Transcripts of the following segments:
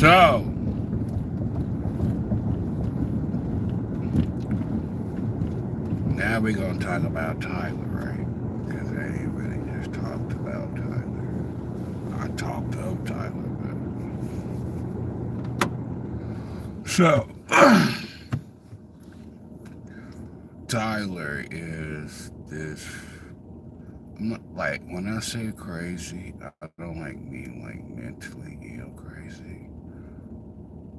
So, now we're going to talk about Tyler, right? Because I ain't really just talked about Tyler. I talked of Tyler, but. So, Tyler is this. I'm not, like, when I say crazy, I don't like mean like mentally ill crazy.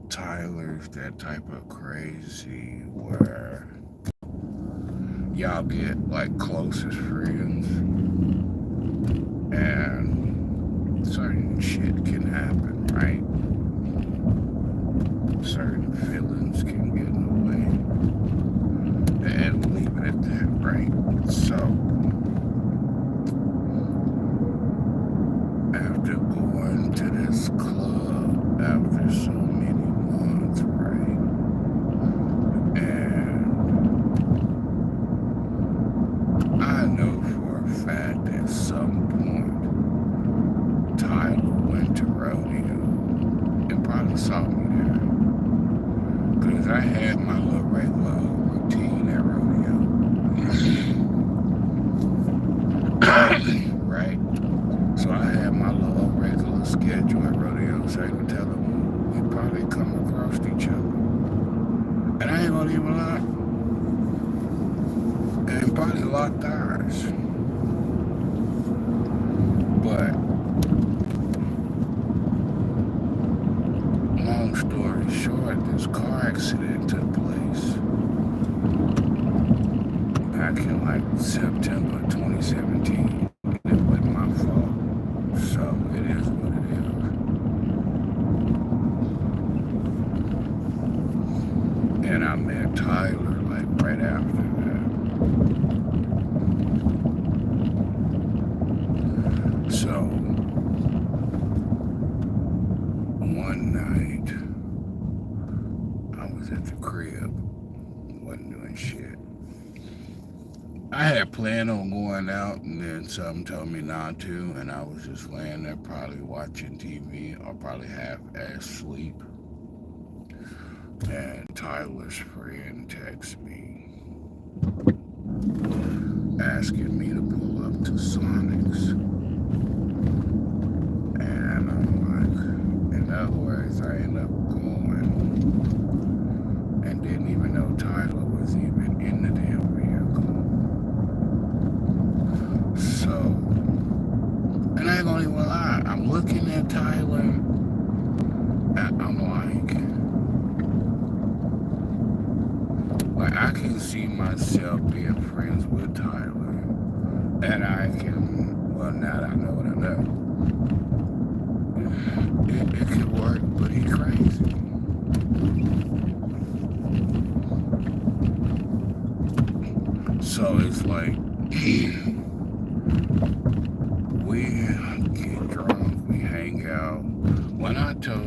Tyler's that type of crazy where y'all get like close as friends and certain shit can happen, right? Certain feelings can get in the way. And leave it at that, right? So, after going to this club after so many months, right? And I know for a fact at some point Tyler went to rodeo and probably saw me there. Because I had my little regular routine at rodeo. Right? So I had my little regular schedule at rodeo, so I could tell them we probably come across each other. And I ain't gonna even lie. And probably locked eyes. But long story short, this car accident took place back in like September 2017. And it wasn't my fault. So it is what it is. And I met Tyler like right after that. So one night I was at the crib, wasn't doing shit. I had planned on going out, and then something told me not to, and I was just laying there probably watching TV or probably half asleep. And Tyler's friend texted me asking me to pull up to Sonic's. And I'm like, in other words, I ended up going and didn't even know Tyler was even in the damn vehicle. So, and I ain't gonna even lie, I'm looking at Tyler and I'm like I can see myself being friends with Tyler. And I can, well, now that I know what I know, it could work, but he crazy. So it's like, we get drunk, we hang out. When I tell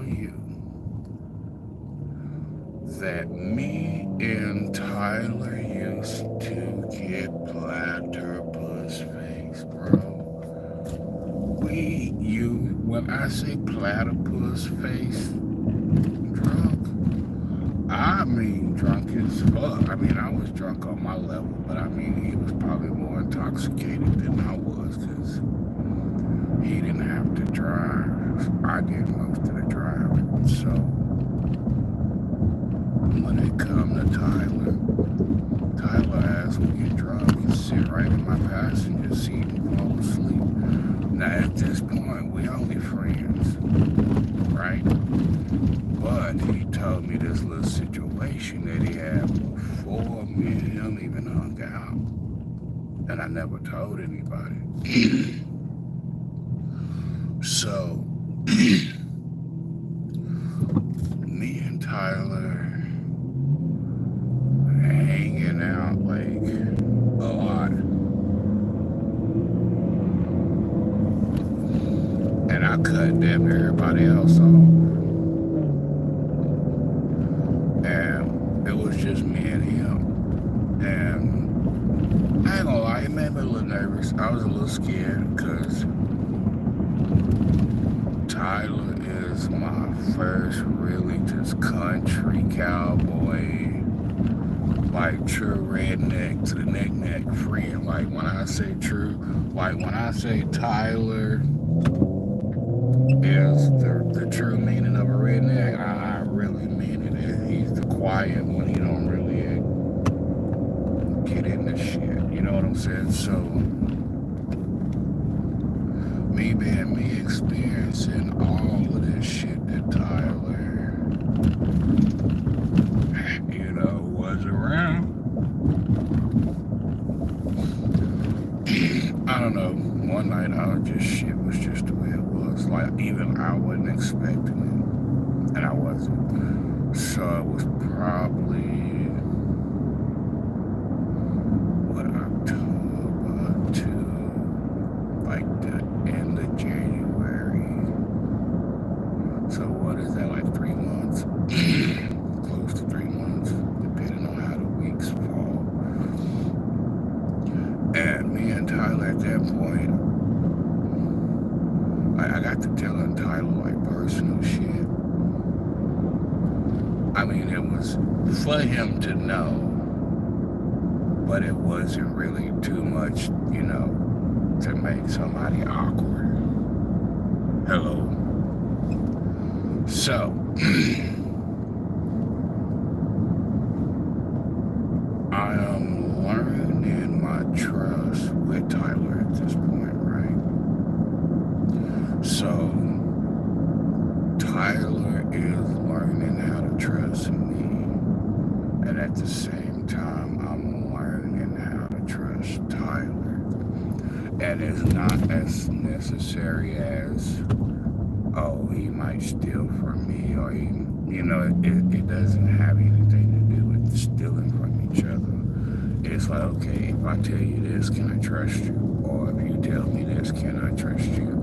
you that me and Tyler used to get platypus face, bro. When I say platypus face drunk, I mean drunk as fuck. I mean, I was drunk on my level, but I mean, he was probably more intoxicated than I was because he didn't have to drive. I did most of the driving. So when it come to Tyler asked me to get drunk and sit right in my passenger seat and fall asleep. Now at this point, we only friends, right? But he told me this little situation that he had before me and him even hung out. And I never told anybody. So, me and Tyler hanging out like a lot. And I cut damn near everybody else off. And it was just me and him. And I ain't gonna lie, it made me a little nervous. I was a little scared because Tyler is my first really just country cowboy, like true redneck to the neck friend. Like when I say true, like when I say Tyler is the true meaning of a redneck, I really mean it. He's the quiet one. He don't really get into shit. You know what I'm saying? So me being me experiencing all of this shit that Tyler, was around. I don't know. One night I was just shit was just the way it was. Like even I wasn't expecting it, and I wasn't. So it was probably what October to like the end of January. So what is that, like 3 months? Close to 3 months, depending on how the weeks fall. And me and Tyler at that point, I got to telling Tyler like personal shit. I mean, it was for him to know, but it wasn't really too much, to make somebody awkward. Hello. So, I am learning my trust with Tyler at this point, right? So, Tyler is learning how to trust me, and at the same time, I'm learning how to trust Tyler. And it's not as necessary as, oh, he might steal from me, or it doesn't have anything to do with stealing from each other. It's like, okay, if I tell you this, can I trust you? Or if you tell me this, can I trust you?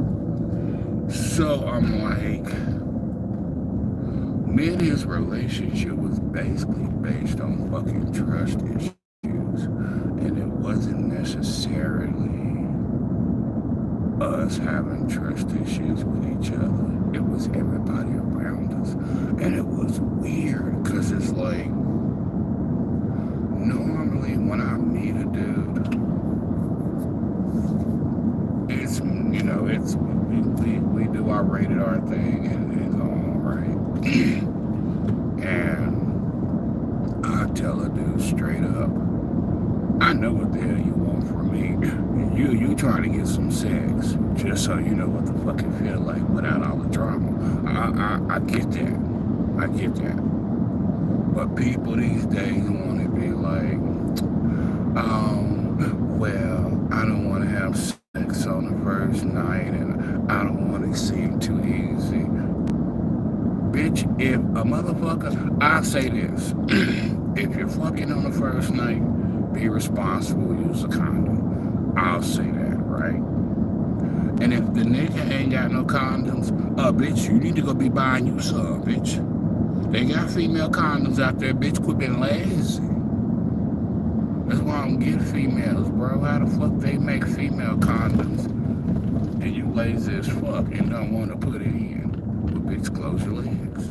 So I'm like, me and his relationship was basically based on fucking trust issues. And it wasn't necessarily us having trust issues with each other. It was everybody around us. And it was weird because it's like, normally when I meet a dude, we do our rated R thing and it's all right. And I tell a dude straight up, I know what the hell you want from me. You trying to get some sex, just so you know what the fuck it feel like without all the drama. I get that. I get that. But people these days want to be like, well, I don't want to have sex on the first night, and I don't want to seem too easy. Bitch, if a motherfucker, I say this, if you're fucking on the first night, be responsible, use a condom. I'll say that, right? And if the nigga ain't got no condoms, bitch, you need to go be buying you some, bitch. They got female condoms out there, bitch, quit being lazy. That's why I don't get females, bro. How the fuck they make female condoms and you lazy as fuck and don't want to put it in? Well, bitch, close your legs.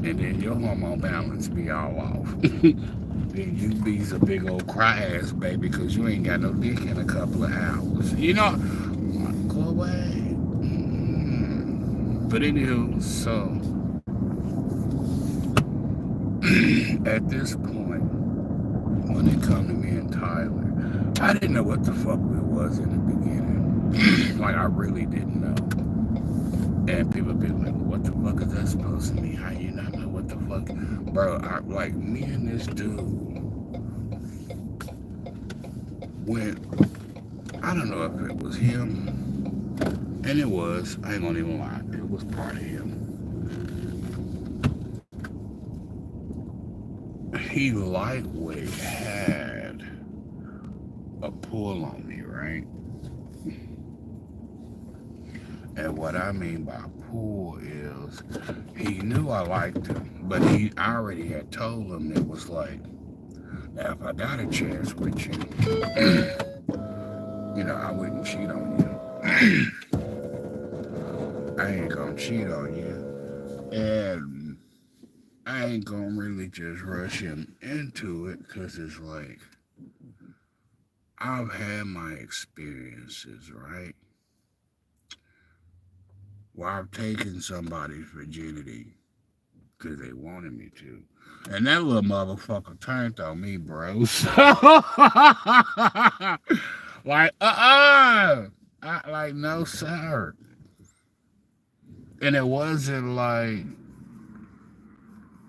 And then your hormone balance be all off. Then you be's a big old cry ass baby because you ain't got no dick in a couple of hours. Go away. But anywho, so at this point, when it come to me and Tyler, I didn't know what the fuck it was in the beginning. Like, I really didn't know. And people be like, well, what the fuck is that supposed to mean? How you not know what the fuck? Bro, like, me and this dude went, I don't know if it was him, and it was, I ain't gonna even lie, it was part of him. He lightweight had a pull on me, right? And what I mean by pull is, he knew I liked him, but I already had told him it was like, now if I got a chance with you, I wouldn't cheat on you. I ain't gonna cheat on you. And I ain't gonna really just rush him into it because it's like I've had my experiences, right? Where I've taken somebody's virginity because they wanted me to. And that little motherfucker turned on me, bro. So, like, like, no, sir. And it wasn't like,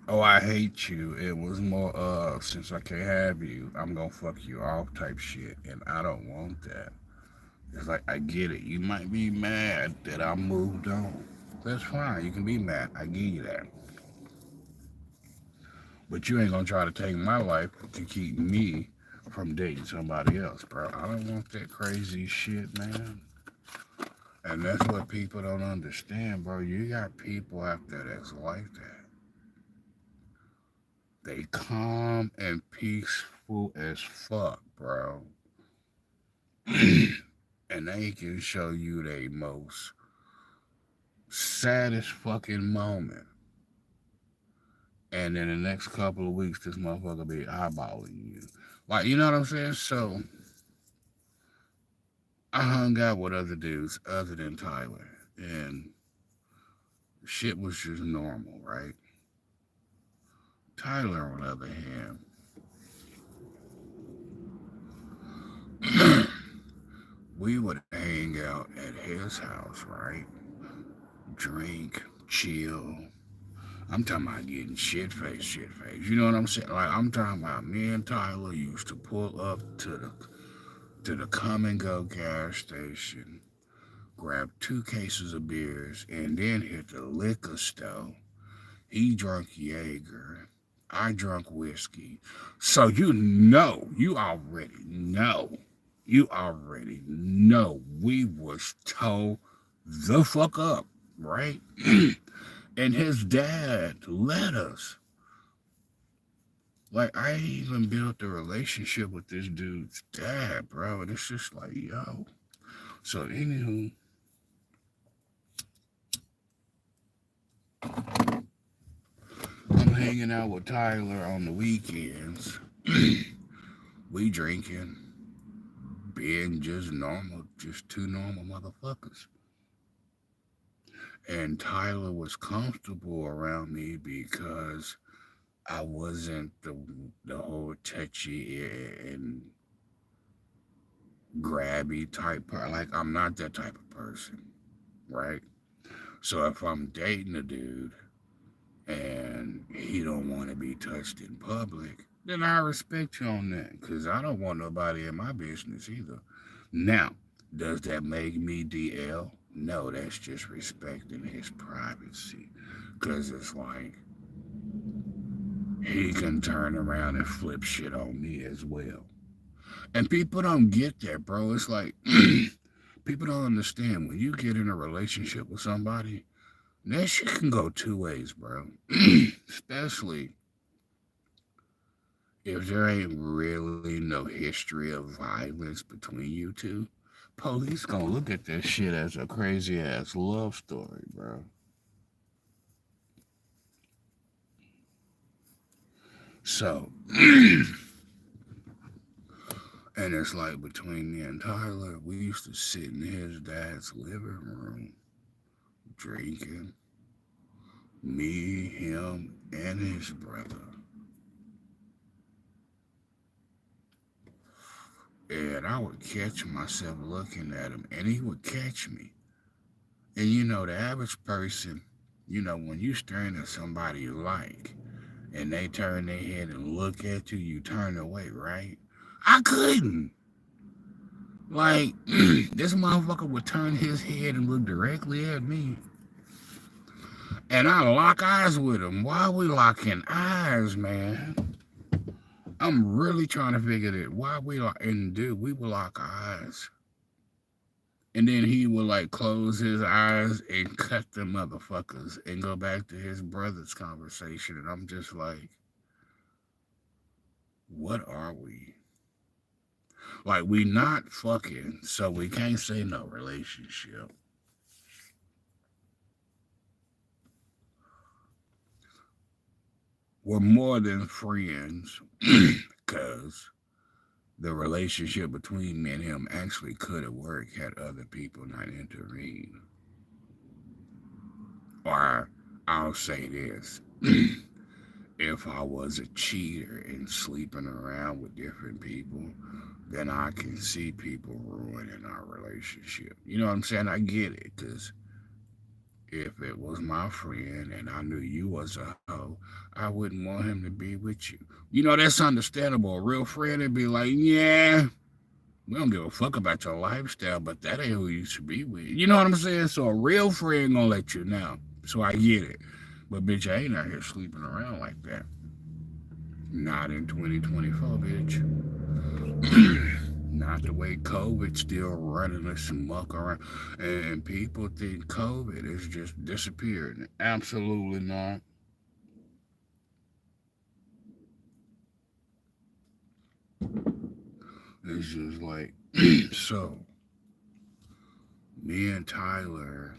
oh, I hate you. It was more of, since I can't have you, I'm gonna fuck you off type shit. And I don't want that. It's like, I get it. You might be mad that I moved on. That's fine. You can be mad. I give you that. But you ain't gonna try to take my life to keep me from dating somebody else, bro. I don't want that crazy shit, man. And that's what people don't understand, bro. You got people out there that's like that. They calm and peaceful as fuck, bro. And they can show you their most saddest fucking moment. And in the next couple of weeks, this motherfucker be eyeballing you. Like, you know what I'm saying? So, I hung out with other dudes other than Tyler. And shit was just normal, right? Tyler, on the other hand, we would hang out at his house, right? Drink, chill. I'm talking about getting shit faced, shit faced. You know what I'm saying? Like I'm talking about me and Tyler used to pull up to the come and go gas station, grab 2 cases of beers, and then hit the liquor store. He drunk Jaeger. I drunk whiskey. So you already know we was toe the fuck up, right? And his dad let us. Like, I even built a relationship with this dude's dad, bro. And it's just like, yo. So, anywho, I'm hanging out with Tyler on the weekends. We drinking, being just normal, just 2 normal motherfuckers. And Tyler was comfortable around me because I wasn't the whole touchy and grabby type person. Like I'm not that type of person, right? So if I'm dating a dude and he don't want to be touched in public, then I respect you on that because I don't want nobody in my business either. Now, does that make me DL? No, that's just respecting his privacy. Because it's like, he can turn around and flip shit on me as well. And people don't get that, bro. It's like, people don't understand when you get in a relationship with somebody, that shit can go 2 ways, bro. Especially if there ain't really no history of violence between you two. Police gonna look at that shit as a crazy ass love story, bro. So, and it's like between me and Tyler, we used to sit in his dad's living room drinking, me, him, and his brother. And I would catch myself looking at him, and he would catch me. And the average person, when you staring at somebody you like, and they turn their head and look at you, you turn away, right? I couldn't. Like, this motherfucker would turn his head and look directly at me. And I lock eyes with him. Why are we locking eyes, man? I'm really trying to figure it. Why we lock, and dude, we would lock eyes. And then he would like close his eyes and cut the motherfuckers and go back to his brother's conversation. And I'm just like, what are we? Like, we not fucking, so we can't say no relationship. were more than friends, because the relationship between me and him actually could have worked had other people not intervened. Or I'll say this. If I was a cheater and sleeping around with different people, then I can see people ruining our relationship. You know what I'm saying? I get it, because if it was my friend and I knew you was a hoe, I wouldn't want him to be with you. You know, that's understandable. A real friend would be like, yeah, we don't give a fuck about your lifestyle, but that ain't who you should be with. You know what I'm saying? So a real friend gonna let you know. So I get it. But bitch, I ain't out here sleeping around like that. Not in 2024, bitch. Not the way COVID still running us muck around. And people think COVID is just disappeared. Absolutely not. It's just like, so, me and Tyler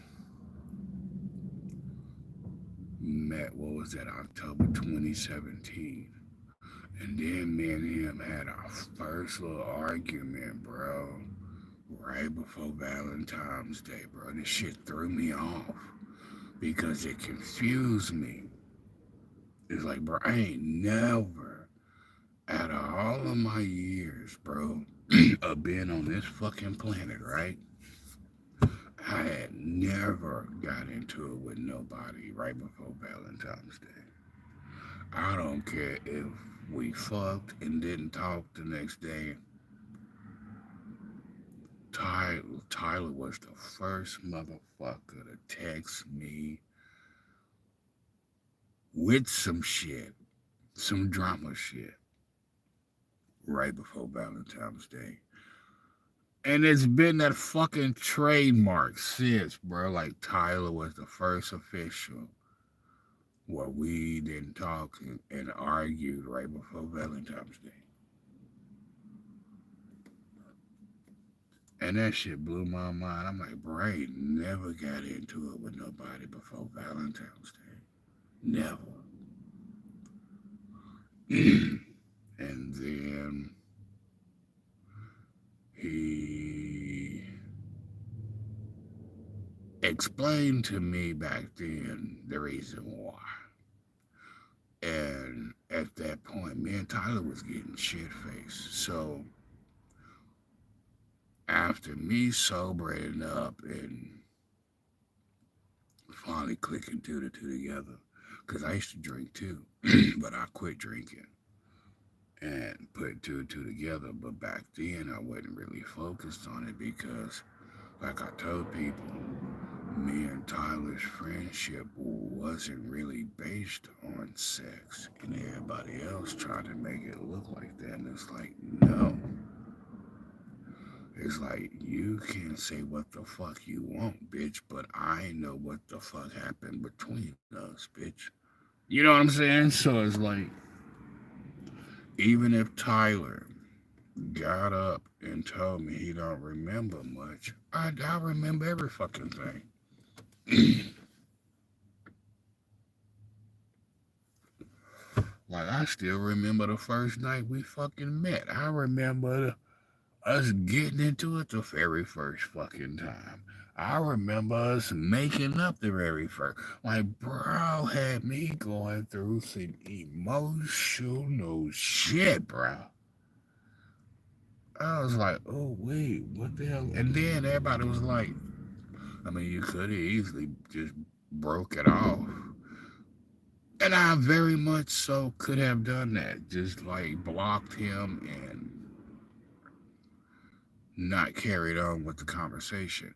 met, what was that, October 2017. And then me and him had our first little argument, bro, right before Valentine's Day, bro. This shit threw me off because it confused me. It's like, bro, I ain't never, out of all of my years, bro, of being on this fucking planet, right? I had never got into it with nobody right before Valentine's Day. I don't care if we fucked and didn't talk the next day. Tyler was the first motherfucker to text me with some shit, some drama shit, right before Valentine's Day. And it's been that fucking trademark since, bro. Like, Tyler was the first official where we didn't talk and argued right before Valentine's Day. And that shit blew my mind. I'm like, bro, I ain't never got into it with nobody before Valentine's Day. Never. And then he explained to me back then the reason why. And at that point, me and Tyler was getting shit faced. So after me sobering up and finally clicking two to two together, because I used to drink too, but I quit drinking and put two and two together. But back then, I wasn't really focused on it because, like I told people, me and Tyler's friendship wasn't really based on sex, and everybody else tried to make it look like that. And it's like, no. It's like, you can say what the fuck you want, bitch, but I know what the fuck happened between us, bitch. You know what I'm saying? So it's like, even if Tyler got up and told me he don't remember much, I remember every fucking thing. Like, I still remember the first night we fucking met. I remember us getting into it the very first fucking time. I remember us making up the very first. Like, bro had me going through some emotional shit, bro. I was like, oh, wait, what the hell? And then everybody was like, I mean, you could have easily just broke it off. And I very much so could have done that. Just like blocked him and not carried on with the conversation.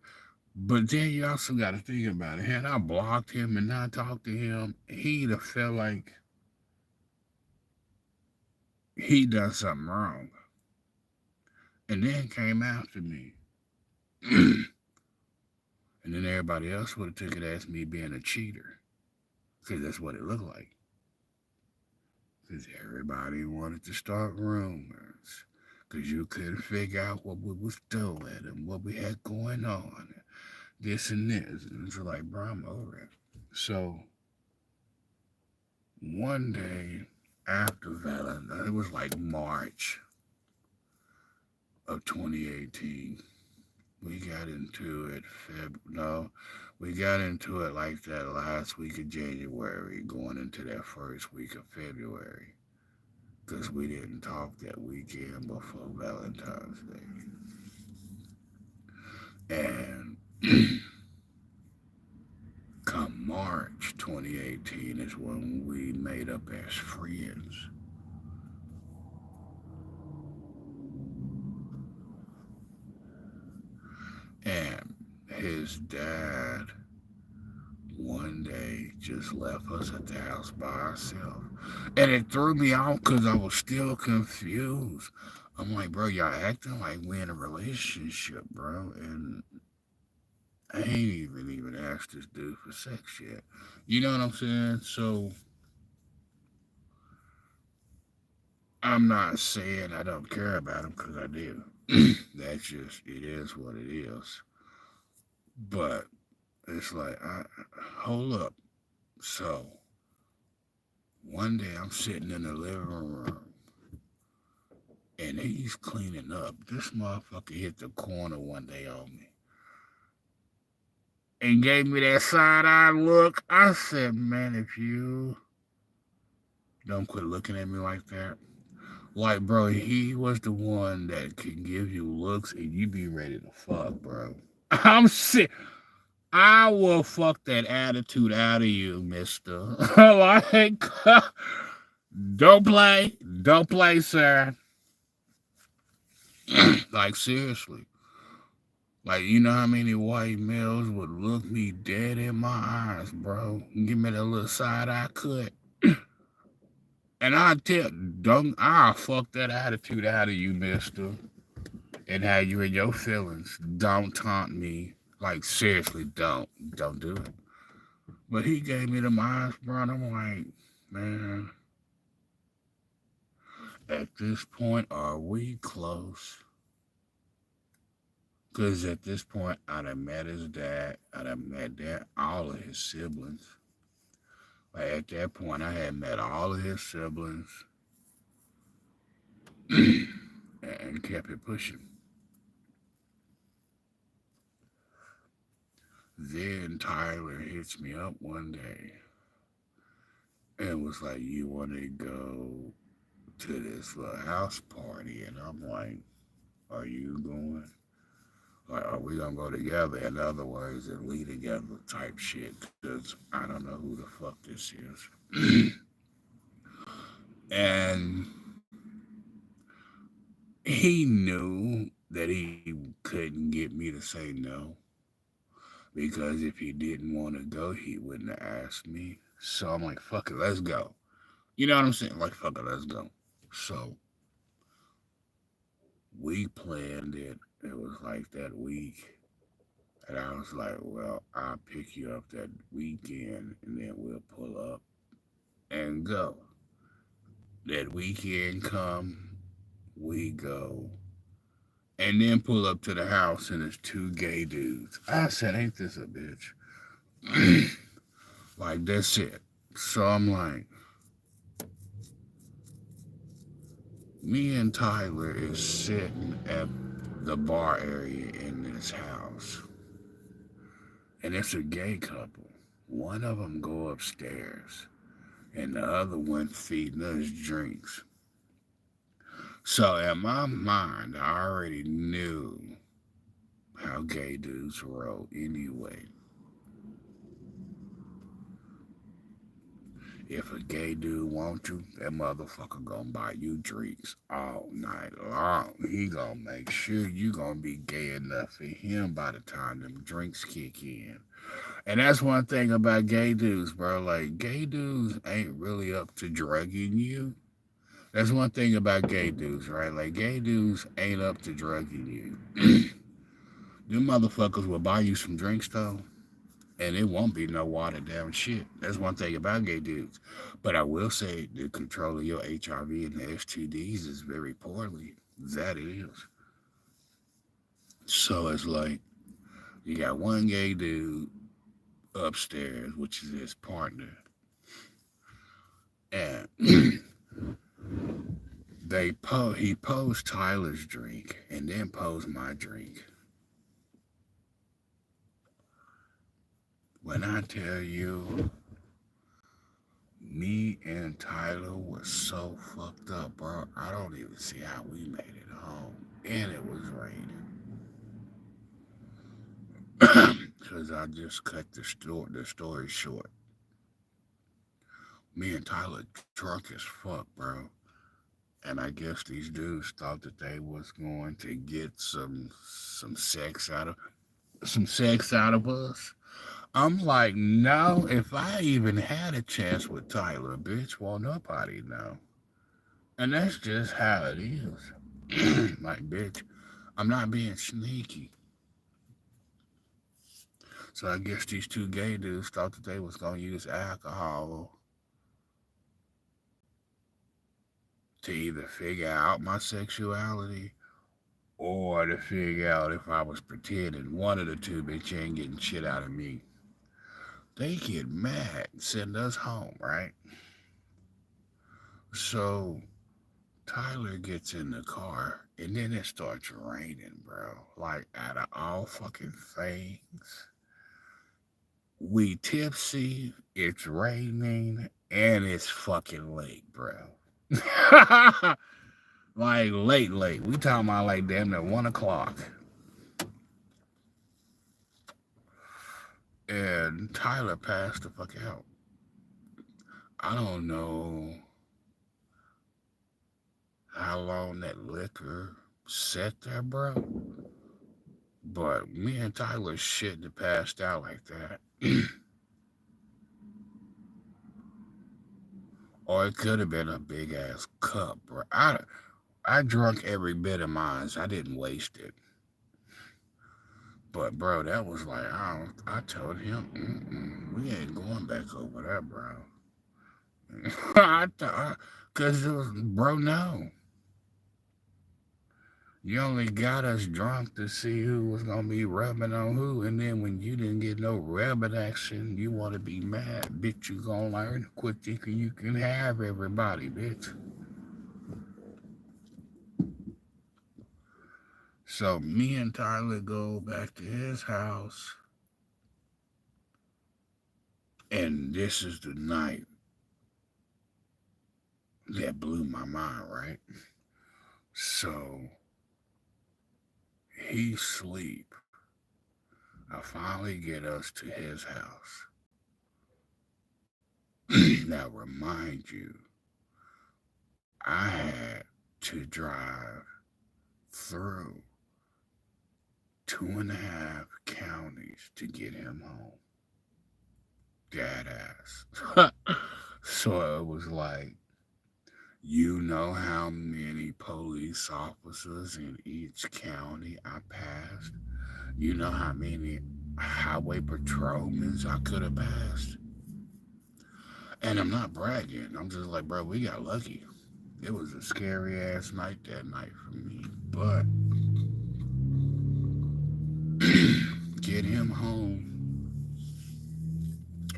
But then you also got to think about it. Had I blocked him and not talked to him, he'd have felt like he done something wrong. And then came after me. And then everybody else would have took it as me being a cheater. Because that's what it looked like. Because everybody wanted to start rumors. Because you couldn't figure out what we was doing and what we had going on. This and this. And it's like, bro, I'm over it. So one day after Valentine's, it was like March of 2018. We got into it no, we got into it like that last week of January, going into that first week of February, because we didn't talk that weekend before Valentine's Day. And come March 2018 is when we made up as friends. And his dad one day just left us at the house by ourselves. And it threw me off because I was still confused. I'm like, bro, y'all acting like we in a relationship, bro. And I ain't even asked this dude for sex yet. You know what I'm saying? So I'm not saying I don't care about him because I do. That's just, it is what it is. But it's like, hold up. So one day I'm sitting in the living room and he's cleaning up. This motherfucker hit the corner one day on me and gave me that side eye look. I said, man, if you don't quit looking at me like that. Like, bro, he was the one that could give you looks and you be ready to fuck, bro. I'm sick. I will fuck that attitude out of you, mister. Like, don't play. Don't play, sir. Like, seriously. Like, you know how many white males would look me dead in my eyes, bro? Give me that little side eye cut. And I'll fuck that attitude out of you, mister. And have you in your feelings. Don't taunt me. Like, seriously, don't do it. But he gave me the eyes, bro, and I'm like, man, at this point, are we close? Because at this point, I'd have met his dad, I'd have met all of his siblings. Like, at that point, I had met all of his siblings and kept it pushing. Then Tyler hits me up one day and was like, you want to go to this little house party? And I'm like, are you going? Like, are we gonna go together? In other words, and lead together type shit. Because I don't know who the fuck this is. And he knew that he couldn't get me to say no. Because if he didn't want to go, he wouldn't have asked me. So I'm like, fuck it, let's go. You know what I'm saying? Like, fuck it, let's go. So we planned it. It was like that week. And I was like, well, I'll pick you up that weekend and then we'll pull up and go. That weekend come, we go. And then pull up to the house and there's two gay dudes. I said, ain't this a bitch? Like, that's it. So I'm like, me and Tyler is sitting at the bar area in this house. And it's a gay couple. One of them go upstairs and the other one feeding us drinks. So in my mind, I already knew how gay dudes roll anyway. If a gay dude wants you, that motherfucker gonna buy you drinks all night long. He gonna make sure you gonna be gay enough for him by the time them drinks kick in. And that's one thing about gay dudes, bro. Like, gay dudes ain't really up to drugging you. That's one thing about gay dudes, right? Like, gay dudes ain't up to drugging you. Them motherfuckers will buy you some drinks, though, and it won't be no watered down shit. That's one thing about gay dudes. But I will say the control of your HIV and the STDs is very poorly. That is. So it's like, you got one gay dude upstairs, which is his partner. he posed Tyler's drink and then posed my drink. When I tell you, me and Tyler was so fucked up, bro. I don't even see how we made it home, and it was raining. Cause I just cut the story short. Me and Tyler drunk as fuck, bro. And I guess these dudes thought that they was going to get some sex out of us. I'm like, no, if I even had a chance with Tyler, bitch, won't nobody know. And that's just how it is. Like, bitch, I'm not being sneaky. So I guess these two gay dudes thought that they was gonna use alcohol to either figure out my sexuality or to figure out if I was pretending. One of the two, bitch, ain't getting shit out of me. They get mad and send us home, right? So Tyler gets in the car and then it starts raining, bro. Like out of all fucking things. We tipsy, it's raining, and it's fucking late, bro. Like late. We talking about like damn near 1 o'clock. And Tyler passed the fuck out. I don't know how long that liquor sat there, bro. But me and Tyler shit that passed out like that. Or it could have been a big ass cup, bro. I drunk every bit of mine. I didn't waste it. But bro, that was like I told him, we ain't going back over there, bro. I thought, cause it was, bro, no. You only got us drunk to see who was gonna be rubbing on who, and then when you didn't get no rubbing action, you want to be mad, bitch. You gonna learn to quit thinking you can have everybody, bitch. So me and Tyler go back to his house, and this is the night that blew my mind, right? So he sleep. I finally get us to his house. Now remind you, I had to drive through 2.5 counties to get him home. Dead ass. So it was like, you know how many police officers in each county I passed? You know how many highway patrolmen I could have passed? And I'm not bragging. I'm just like, bro, we got lucky. It was a scary ass night that night for me. But get him home.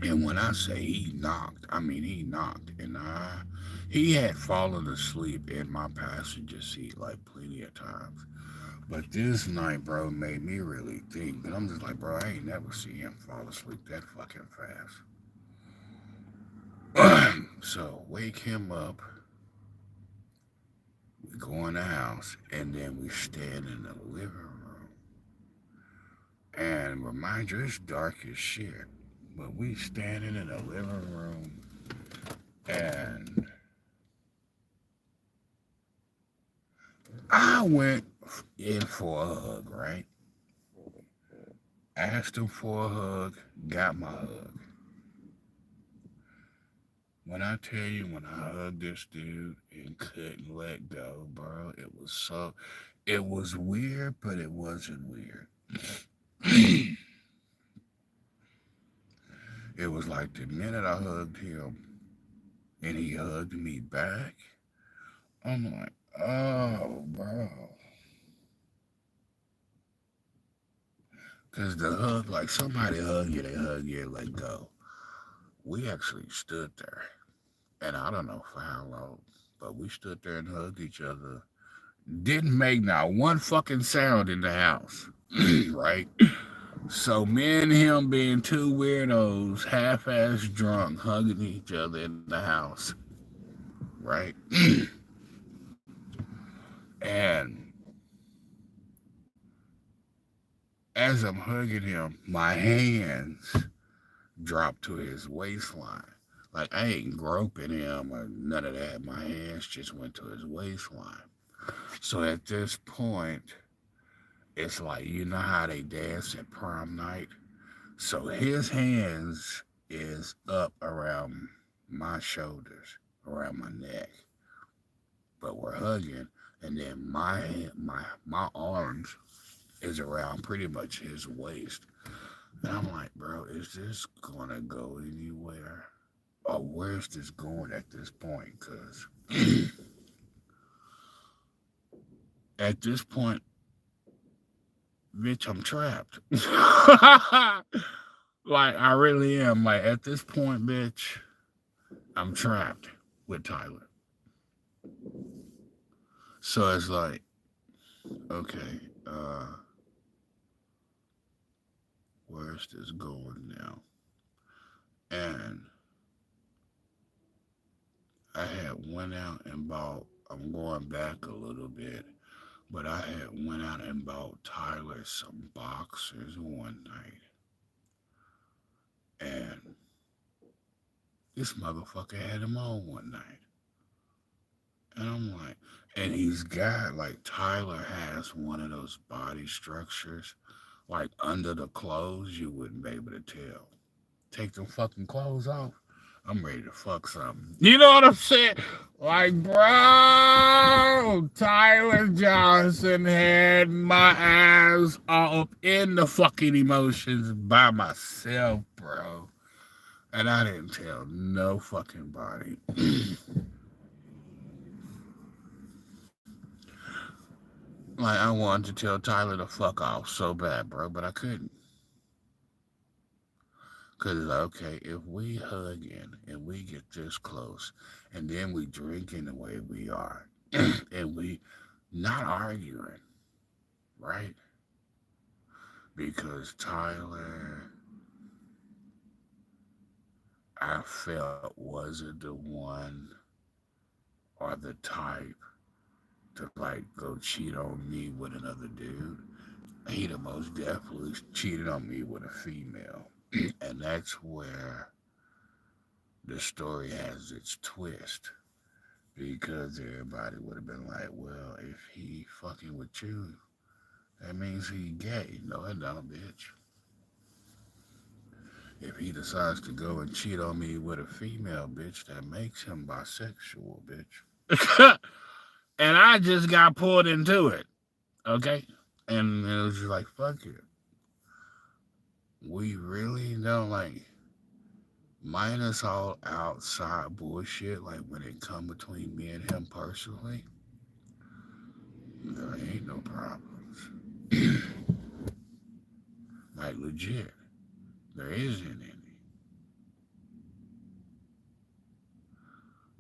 And when I say he knocked, I mean he knocked. And he had fallen asleep in my passenger seat like plenty of times. But this night, bro, made me really think. But I'm just like, bro, I ain't never seen him fall asleep that fucking fast. So wake him up. We go in the house, and then we stand in the living room. And remind you, it's dark as shit. But we standing in the living room, and I went in for a hug, right? Asked him for a hug, got my hug. When I tell you, when I hugged this dude and couldn't let go, bro, it was weird, but it wasn't weird. It was like the minute I hugged him and he hugged me back, I'm like, oh, bro. Because the hug, like somebody they hug you, and let go. We actually stood there, and I don't know for how long. But we stood there and hugged each other. Didn't make not one fucking sound in the house. Right? So me and him being two weirdos, half-ass drunk, hugging each other in the house. Right? And as I'm hugging him, my hands drop to his waistline. Like I ain't groping him or none of that. My hands just went to his waistline. So at this point, it's like you know how they dance at prom night. So his hands is up around my shoulders, around my neck, but we're hugging, and then my arms is around pretty much his waist. And I'm like, bro, is this gonna go anywhere? Or where's this going at this point? Because at this point, bitch, I'm trapped. Like, I really am. Like, at this point, bitch, I'm trapped with Tyler. So it's like, okay, where's this going now? And I had went out and bought, I'm going back a little bit, but I had went out and bought Tyler some boxers one night. And this motherfucker had him on one night. And I'm like, and he's got, like, Tyler has one of those body structures, like, under the clothes, you wouldn't be able to tell. Take them fucking clothes off. I'm ready to fuck something. You know what I'm saying? Like, bro, Tyler Johnson had my ass all up in the fucking emotions by myself, bro. And I didn't tell no fucking body. Like, I wanted to tell Tyler to fuck off so bad, bro, but I couldn't. Because, okay, if we hugging and we get this close, and then we drinking the way we are, and we not arguing, right? Because Tyler, I felt wasn't the one or the type to, like, go cheat on me with another dude. He the most definitely cheated on me with a female. And that's where the story has its twist. Because everybody would have been like, well, if he fucking with you, that means he gay. No, it don't, bitch. If he decides to go and cheat on me with a female bitch, that makes him bisexual, bitch. And I just got pulled into it, okay? And it was just like, fuck it. We really don't like minus all outside bullshit, like when it come between me and him personally, there ain't no problems. Like legit, there isn't any.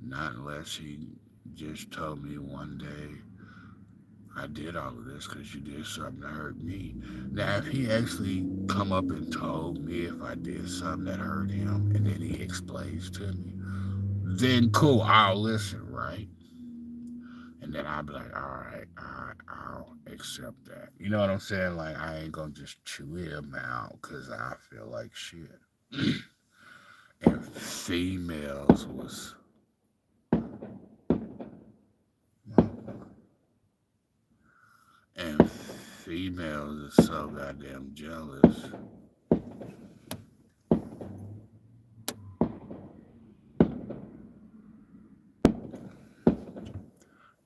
Not unless he just told me one day, I did all of this because you did something that hurt me. Now, if he actually come up and told me if I did something that hurt him, and then he explains to me, then cool, I'll listen, right? And then I'll be like, all right, I'll accept that. You know what I'm saying? Like, I ain't gonna just chew him out because I feel like shit. And females was, and females is so goddamn jealous.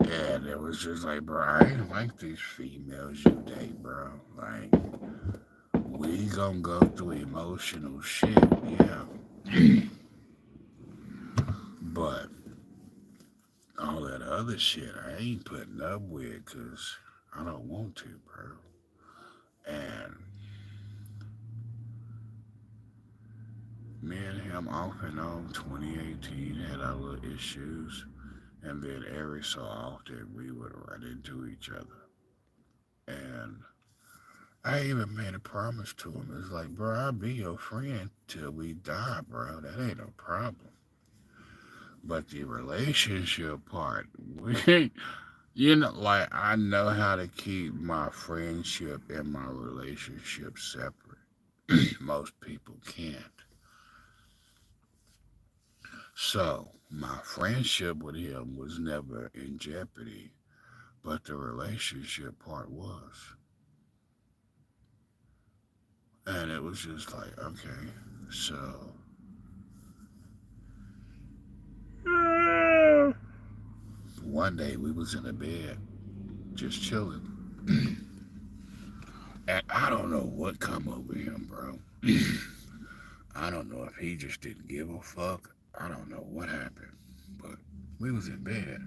And it was just like, bro, I ain't like these females you date, bro. Like, we gonna go through emotional shit, yeah. But all that other shit, I ain't putting up with because I don't want to, bro. And me and him off and on 2018 had our little issues. And then every so often we would run into each other. And I even made a promise to him. It's like, bro, I'll be your friend till we die, bro. That ain't no problem. But the relationship part, we, like I know how to keep my friendship and my relationship separate. Most people can't. So my friendship with him was never in jeopardy, but the relationship part was. And it was just like, okay, so one day we was in the bed just chilling. And I don't know what come over him, bro. I don't know if he just didn't give a fuck. I don't know what happened. But we was in bed.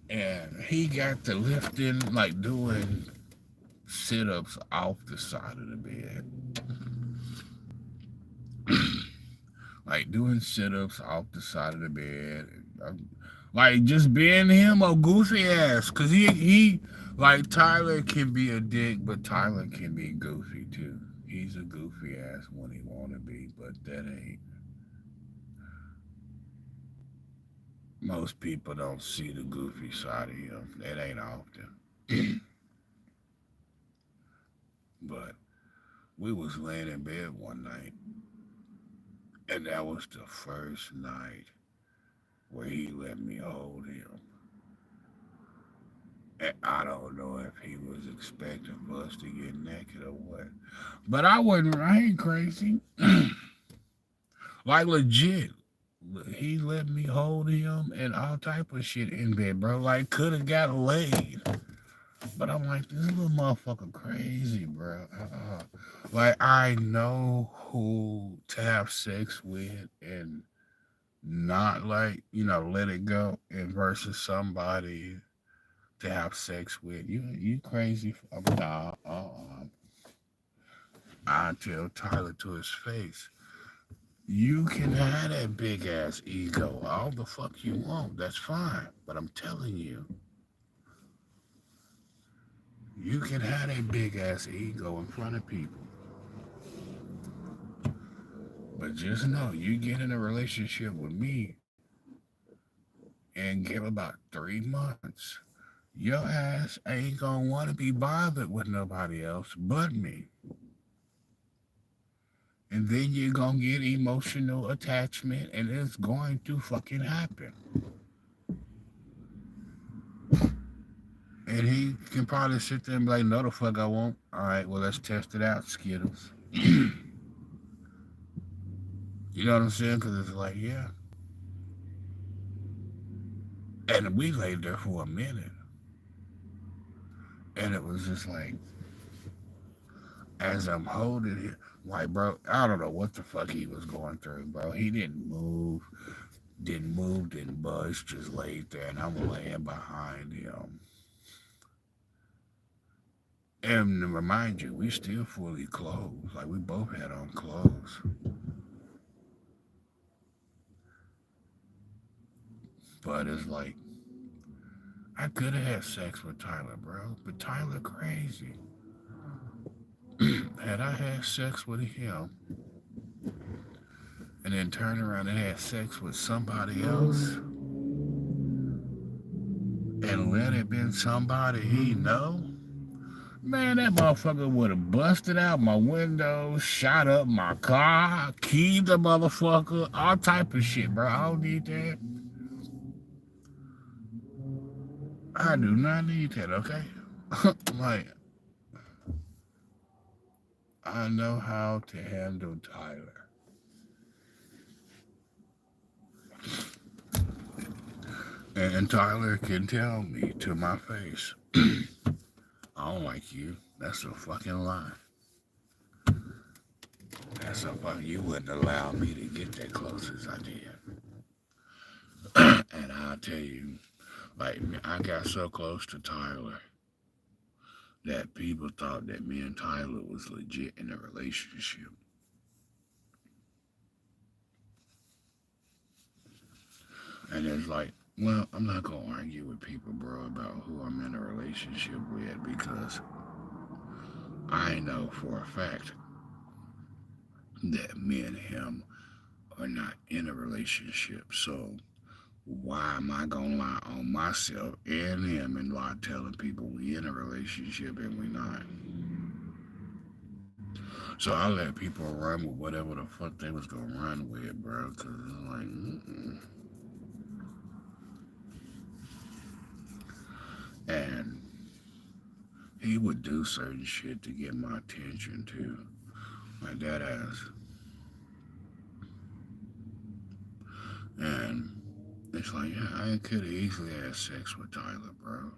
And he got to lifting, like doing sit-ups off the side of the bed. Like doing sit-ups off the side of the bed. Like just being him a goofy ass. Cause he like Tyler can be a dick, but Tyler can be goofy too. He's a goofy ass when he wanna be, but that ain't most people don't see the goofy side of him. That ain't often. But we was laying in bed one night, and that was the first night where he let me hold him. And I don't know if he was expecting for us to get naked or what. But I ain't crazy. Like legit. He let me hold him and all type of shit in bed, bro. Like could have got laid. But I'm like, this little motherfucker crazy, bro. Like I know who to have sex with and not like, let it go and versus somebody to have sex with. You crazy. Nah, I tell Tyler to his face, you can have that big ass ego all the fuck you want. That's fine. But I'm telling you, you can have that big ass ego in front of people. But just know, you get in a relationship with me and give about 3 months, your ass ain't gonna want to be bothered with nobody else but me. And then you're gonna get emotional attachment and it's going to fucking happen. And he can probably sit there and be like, no, the fuck I won't. All right, well, let's test it out, Skittles. You know what I'm saying? Because it's like, yeah. And we laid there for a minute. And it was just like, as I'm holding it, like, bro, I don't know what the fuck he was going through, bro. He didn't budge, just laid there, and I'm laying behind him. And to remind you, we still fully clothed. Like, we both had on clothes. But it's like, I could have had sex with Tyler, bro. But Tyler crazy. Had I had sex with him and then turned around and had sex with somebody else and let it been somebody he know, man, that motherfucker would have busted out my window, shot up my car, keyed the motherfucker, all type of shit, bro. I don't need that. I do not need that, okay? Like, I know how to handle Tyler. And Tyler can tell me to my face, I don't like you. That's a fucking lie. That's a fuck. You wouldn't allow me to get that close as I did. And I'll tell you, like, I got so close to Tyler that people thought that me and Tyler was legit in a relationship. And it's like, Well, I'm not gonna argue with people, bro, about who I'm in a relationship with because I know for a fact that me and him are not in a relationship. So why am I gonna lie on myself and him and lie telling people we in a relationship and we not? So I let people run with whatever the fuck they was gonna run with, bro. Cause it's like, and he would do certain shit to get my attention too. My dad ass. And it's like, yeah, I could have easily had sex with Tyler, bro.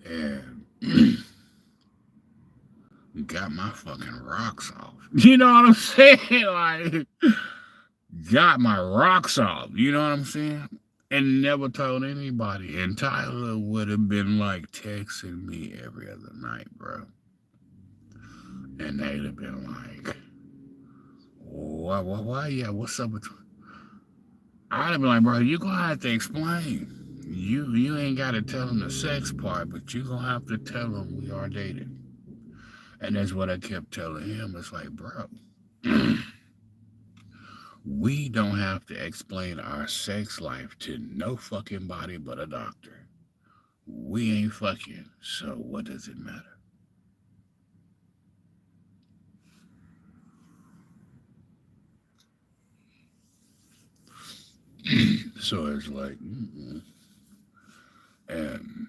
And got my fucking rocks off. You know what I'm saying? Like, got my rocks off. You know what I'm saying? And never told anybody. And Tyler would have been like texting me every other night, bro. And they'd have been like, why, yeah, what's up with I'd have been like, bro, you gonna have to explain. You ain't gotta tell him the sex part, but you gonna have to tell him we are dating. And that's what I kept telling him. It's like, bro, we don't have to explain our sex life to no fucking body but a doctor. We ain't fucking, so what does it matter? So it's like, and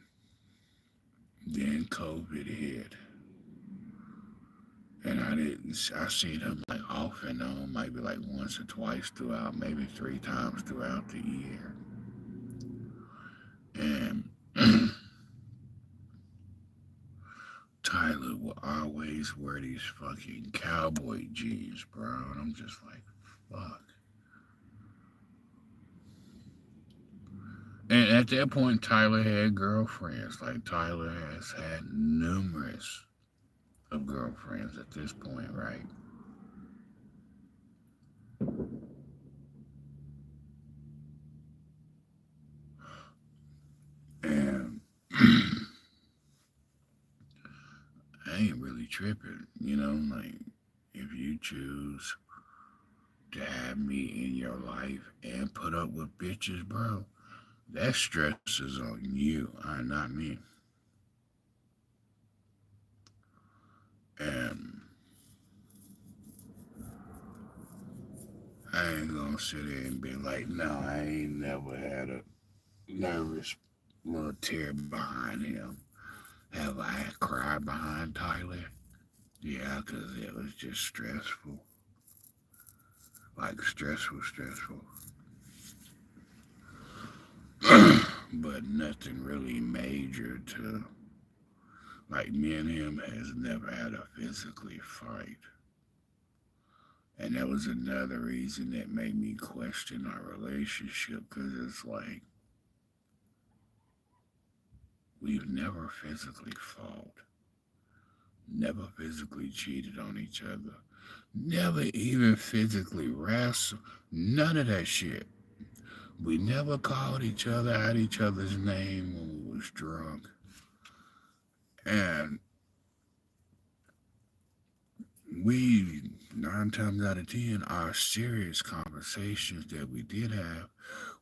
then COVID hit. And I didn't, I seen him like off and on, maybe like once or twice throughout, maybe three times throughout the year. And Tyler will always wear these fucking cowboy jeans, bro. And I'm just like, fuck. And at that point, Tyler had girlfriends. Like, Tyler has had numerous of girlfriends at this point, right? And I ain't really tripping, you know? Like, if you choose to have me in your life and put up with bitches, bro, that stress is on you, not me. And I ain't gonna sit there and be like, no, I ain't never had a nervous little tear behind him. Have I cried behind Tyler? Yeah, because it was just stressful. Like, stressful. But nothing really major to, like, me and him has never had a physically fight. And that was another reason that made me question our relationship because it's like we've never physically fought, never physically cheated on each other, never even physically wrestled, none of that shit. We never called each other out each other's name when we was drunk. And we, 9 times out of 10, our serious conversations that we did have,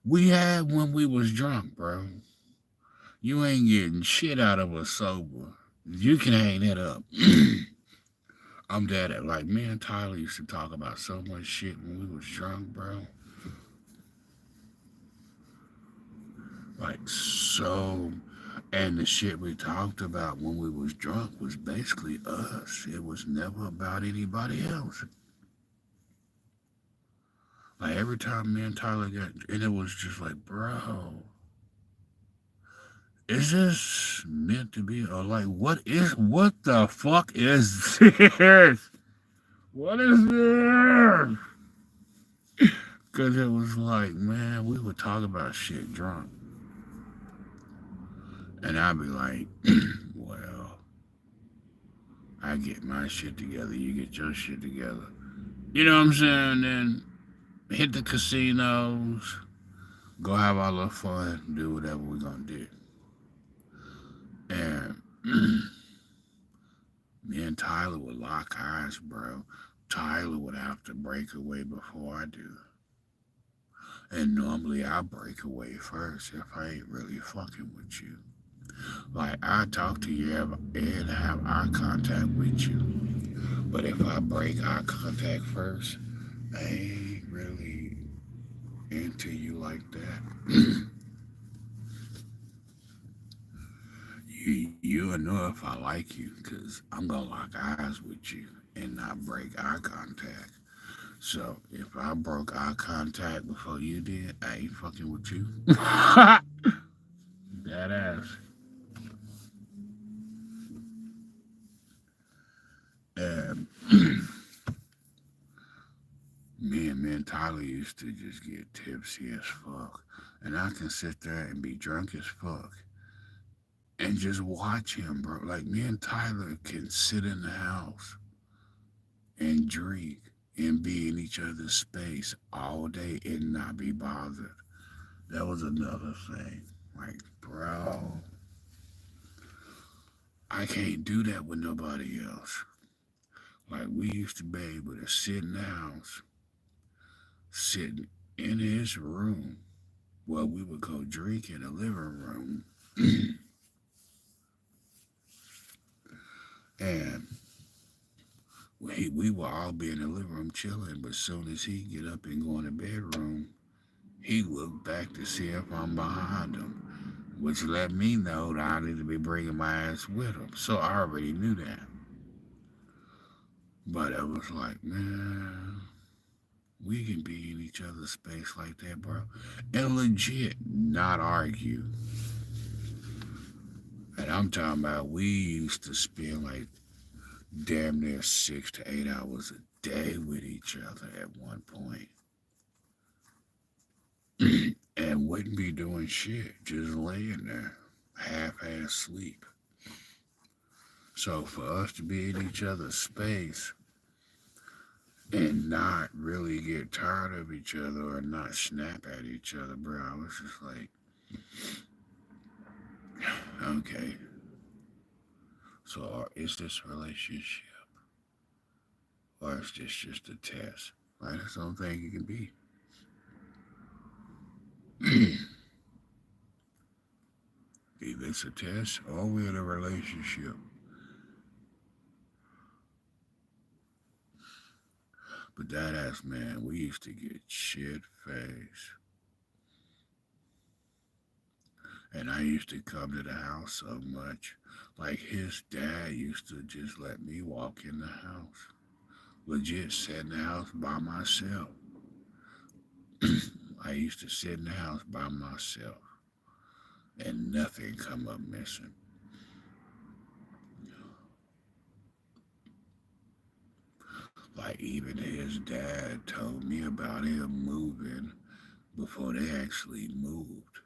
we had when we was drunk, bro. You ain't getting shit out of us sober. You can hang that up. I'm dead at like me and Tyler used to talk about so much shit when we was drunk, bro. Like so, and the shit we talked about when we was drunk was basically us. It was never about anybody else. Like every time me and Tyler got, and it was just like, bro, is this meant to be? Or like, what the fuck is this? What is this? Because it was like, man, we would talk about shit drunk. And I'd be like, well, I get my shit together, you get your shit together. You know what I'm saying? Then hit the casinos, Go have our little fun, do whatever we're gonna do. And me and Tyler would lock eyes, bro. Tyler would have to break away before I do. And normally I break away first if I ain't really fucking with you. Like I talk to you and have eye contact with you. But if I break eye contact first, I ain't really into you like that. You'll know if I like you because I'm gonna lock eyes with you and not break eye contact. So if I broke eye contact before you did, I ain't fucking with you. That ass. And me and Tyler used to just get tipsy as fuck. And I can sit there and be drunk as fuck and just watch him, bro. Like me and Tyler can sit in the house and drink and be in each other's space all day and not be bothered. That was another thing. Like, bro, I can't do that with nobody else. Like, we used to be able to sit in the house, sitting in his room. Well, we would go drink in the living room. And we would all be in the living room chilling, but as soon as he get up and go in the bedroom, he looked back to see if I'm behind him, which let me know that I need to be bringing my ass with him. So I already knew that. But it was like, man, we can be in each other's space like that, bro. And legit, not argue. And I'm talking about we used to spend like damn near 6 to 8 hours a day with each other at one point. And wouldn't be doing shit, just laying there, half-ass sleep. So for us to be in each other's space and not really get tired of each other or not snap at each other, bro, I was just like, okay, so is this relationship or is this just a test? Like, that's the only thing it can be. Either it's a test or we're in a relationship. But that ass man, we used to get shit faced. And I used to come to the house so much. Like his dad used to just let me walk in the house. Legit sit in the house by myself. I used to sit in the house by myself and nothing come up missing. Like even his dad told me about him moving before they actually moved.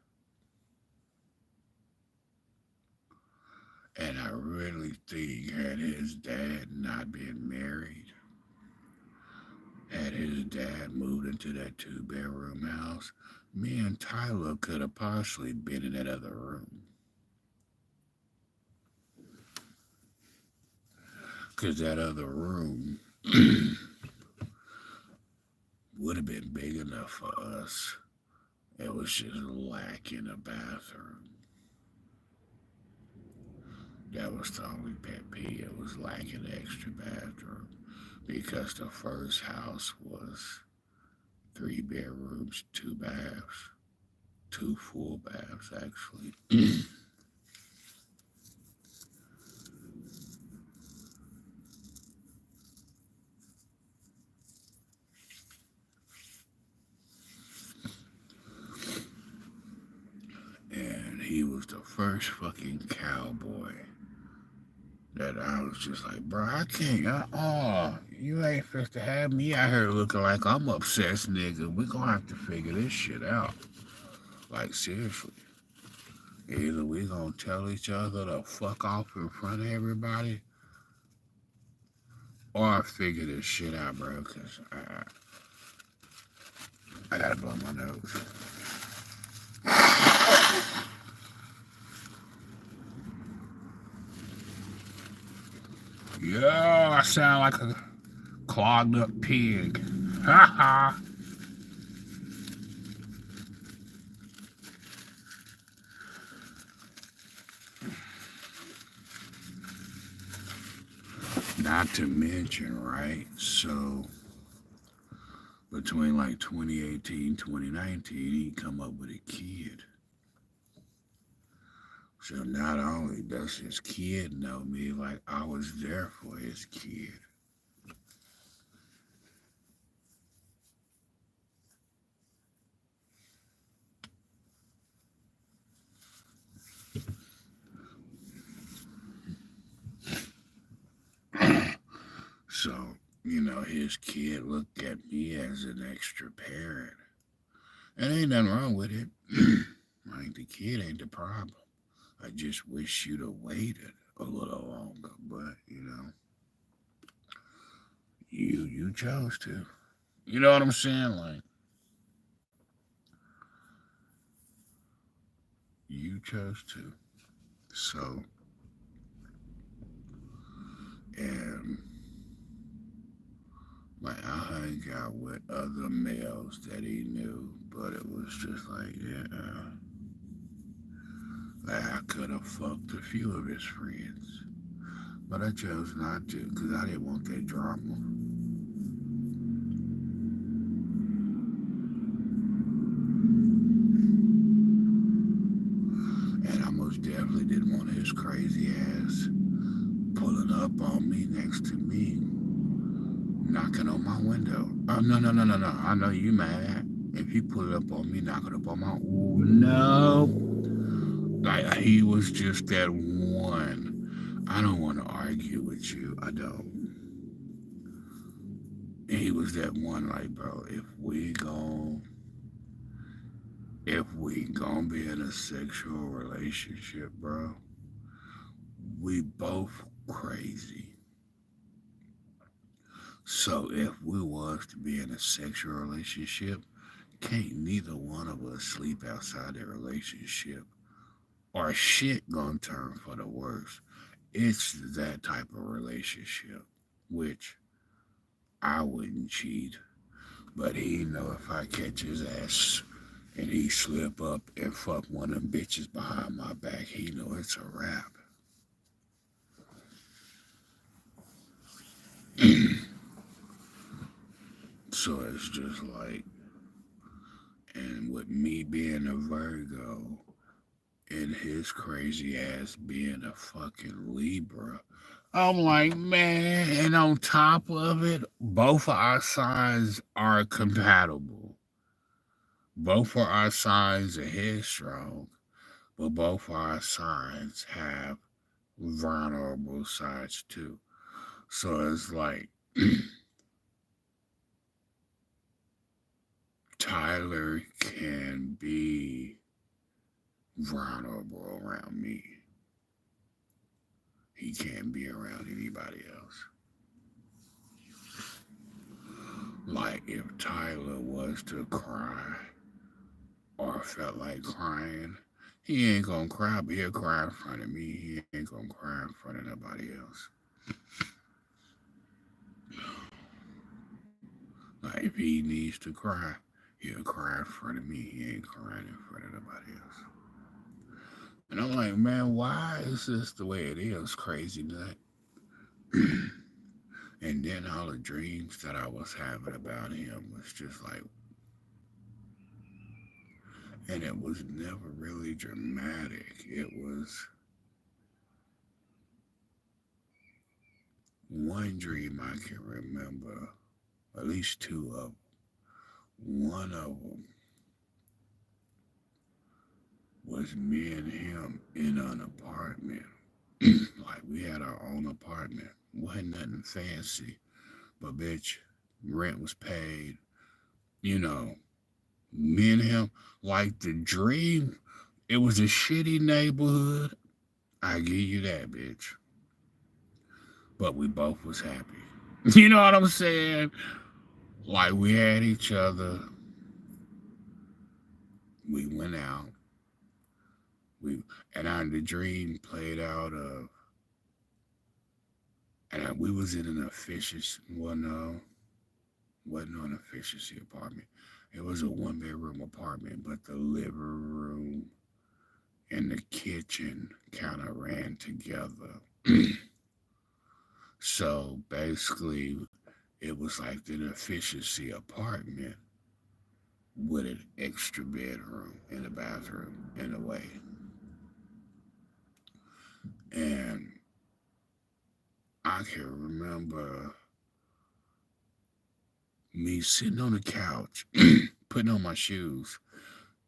And I really think had his dad not been married, had his dad moved into that 2 bedroom house, me and Tyler could have possibly been in that other room. Because that other room would have been big enough for us. It was just lacking a bathroom. That was the only pet peeve. It was lacking an extra bathroom. Because the first house was 3 bedrooms, 2 baths, 2 full baths actually. And he was the first fucking cowboy that I was just like, bro, I can't, you ain't supposed to have me out here looking like I'm obsessed, nigga. We gonna have to figure this shit out. Like, seriously. Either we gonna tell each other to fuck off in front of everybody, or figure this shit out, bro, because I gotta blow my nose. sound like a clogged up pig. Ha ha. Not to mention, right? So between like 2018, 2019, he come up with a kid. So not only does his kid know me, like I was there for his kid. So, his kid looked at me as an extra parent. And ain't nothing wrong with it. Like the kid ain't the problem. I just wish you'd have waited a little longer. But, you chose to. You know what I'm saying? Like you chose to. So and like I hung out with other males that he knew, but it was just like, yeah, like I could have fucked a few of his friends, but I chose not to because I didn't want that drama. And I most definitely didn't want his crazy ass pulling up on me next to me, knocking on my window. Oh no no no no no! I know you mad. If he pulled up on me, knocking up on my, oh no, like he was just that one. I don't want to argue with you. I don't. He was that one. Like, bro, if we gon' be in a sexual relationship, bro, we both crazy. So if we was to be in a sexual relationship, can't neither one of us sleep outside the relationship, or shit gonna turn for the worse. It's that type of relationship, which I wouldn't cheat, but he know if I catch his ass and he slip up and fuck one of them bitches behind my back, he know it's a wrap. So it's just like, and with me being a Virgo and his crazy ass being a fucking Libra, I'm like, man, and on top of it, both of our signs are compatible. Both of our signs are headstrong, but both of our signs have vulnerable sides too. So it's like Tyler can be vulnerable around me. He can't be around anybody else. Like if Tyler was to cry or felt like crying, he ain't gonna cry, but he'll cry in front of me. He ain't gonna cry in front of nobody else. Like if he needs to cry, he'll cry in front of me. He ain't crying in front of nobody else. And I'm like, man, why is this the way it is? Crazy nut. And then all the dreams that I was having about him was just like, and it was never really dramatic. It was one dream I can remember, at least two of them. One of them was me and him in an apartment. Like we had our own apartment. Wasn't nothing fancy, but bitch, rent was paid. You know, me and him, like the dream, it was a shitty neighborhood. I give you that, bitch. But we both was happy. You know what I'm saying? Like we had each other. We went out. We and the dream played out of And we was in an efficiency, well, no, wasn't an efficiency apartment. It was a one-bedroom apartment, but the living room and the kitchen kind of ran together. So basically, it was like an efficiency apartment with an extra bedroom and a bathroom in a way. And I can remember me sitting on the couch, putting on my shoes,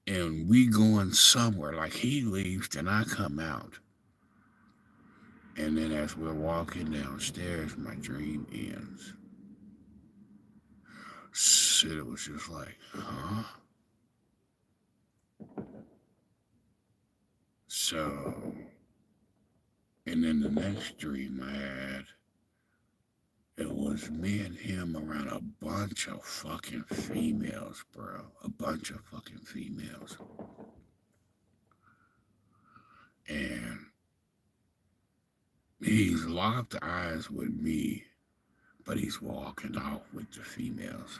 and we going somewhere. Like he leaves, then I come out. And then as we're walking downstairs, my dream ends. So it was just like, huh? So, and then the next dream I had, it was me and him around a bunch of fucking females, bro. A bunch of fucking females. And he's locked eyes with me, but he's walking off with the females.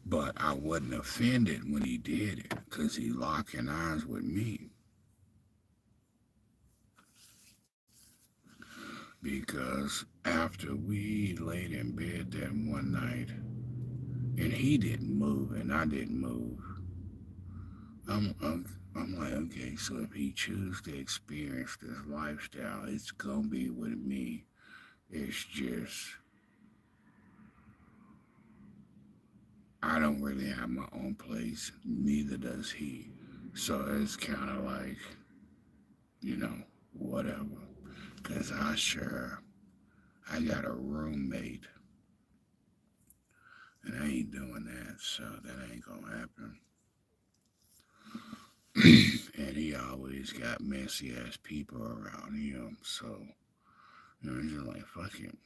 But I wasn't offended when he did it, because he locking eyes with me. Because after we laid in bed that one night, and he didn't move and I didn't move, I'm like, okay, so if he chooses to experience this lifestyle, it's gonna be with me. It's just I don't really have my own place, neither does he. So it's kind of like, you know, whatever. Cause I got a roommate, and I ain't doing that, so that ain't gonna happen. And he always got messy ass people around him, so he's just like fuck him.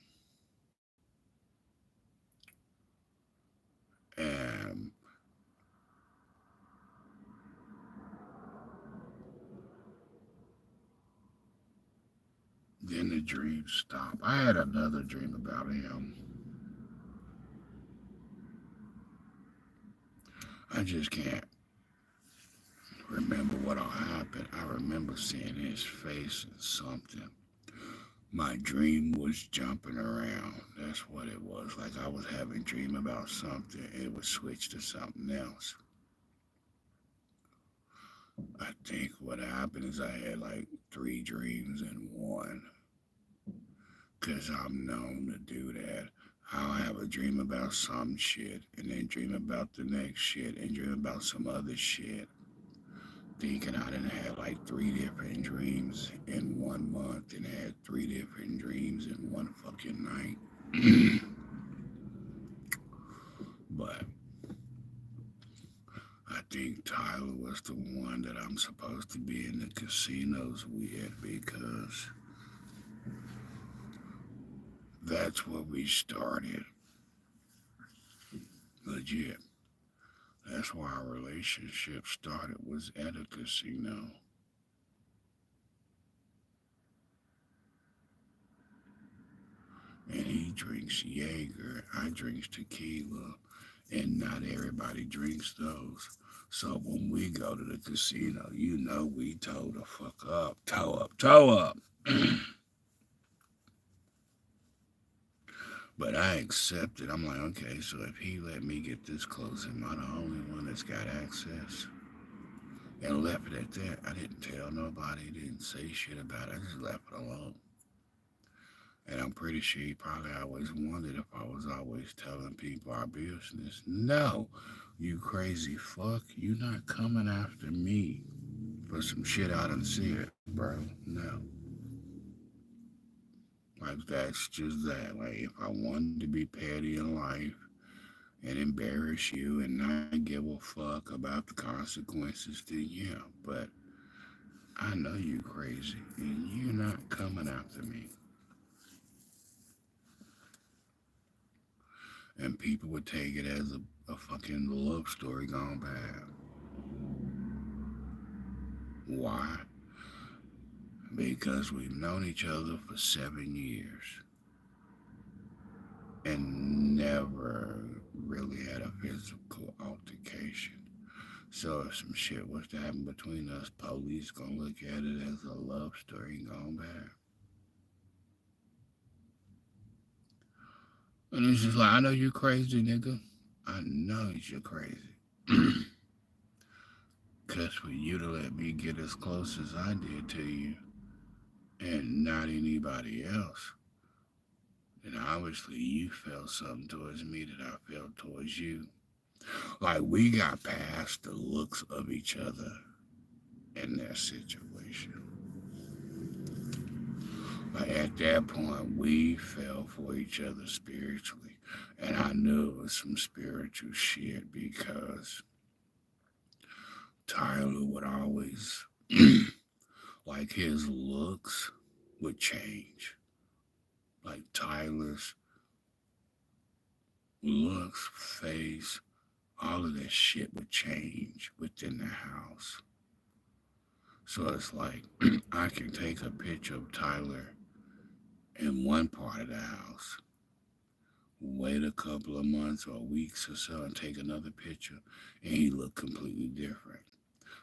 And then the dream stopped. I had another dream about him. I just can't remember what all happened. I remember seeing his face and something. My dream was jumping around. That's what it was. Like I was having a dream about something, it would switch to something else. I think what happened is I had like three dreams in one. Because I'm known to do that. I'll have a dream about some shit and then dream about the next shit and dream about some other shit. Thinking I done had like three different dreams in 1 month and had three different dreams in one fucking night. But I think Tyler was the one that I'm supposed to be in the casinos with because that's where we started. Legit. That's why our relationship started was at a casino. And he drinks Jaeger, I drinks tequila, and not everybody drinks those. So when we go to the casino, we toe the fuck up, toe up, toe up. But I accepted. I'm like, okay, so if he let me get this close, am I the only one that's got access? And left it at that. I didn't tell nobody, didn't say shit about it. I just left it alone. And I'm pretty sure he probably always wondered if I was always telling people our business. No, you crazy fuck. You not coming after me for some shit I done said, bro. No. Like, that's just that. Like, if I wanted to be petty in life and embarrass you and not give a fuck about the consequences, then yeah. But I know you crazy and you're not coming after me. And people would take it as a fucking love story gone bad. Why? Because we've known each other for 7 years and never really had a physical altercation. So if some shit was to happen between us, police gonna look at it as a love story gone bad. And it's just like, I know you're crazy, nigga. I know you're crazy. Cause for you to let me get as close as I did to you and not anybody else, then obviously you felt something towards me that I felt towards you. Like we got past the looks of each other in that situation. Like at that point, we fell for each other spiritually. And I knew it was some spiritual shit because Tyler would always, like his looks would change. Like Tyler's looks, face, all of that shit would change within the house. So it's like I can take a picture of Tyler in one part of the house, wait a couple of months or weeks or so and take another picture, and he looked completely different.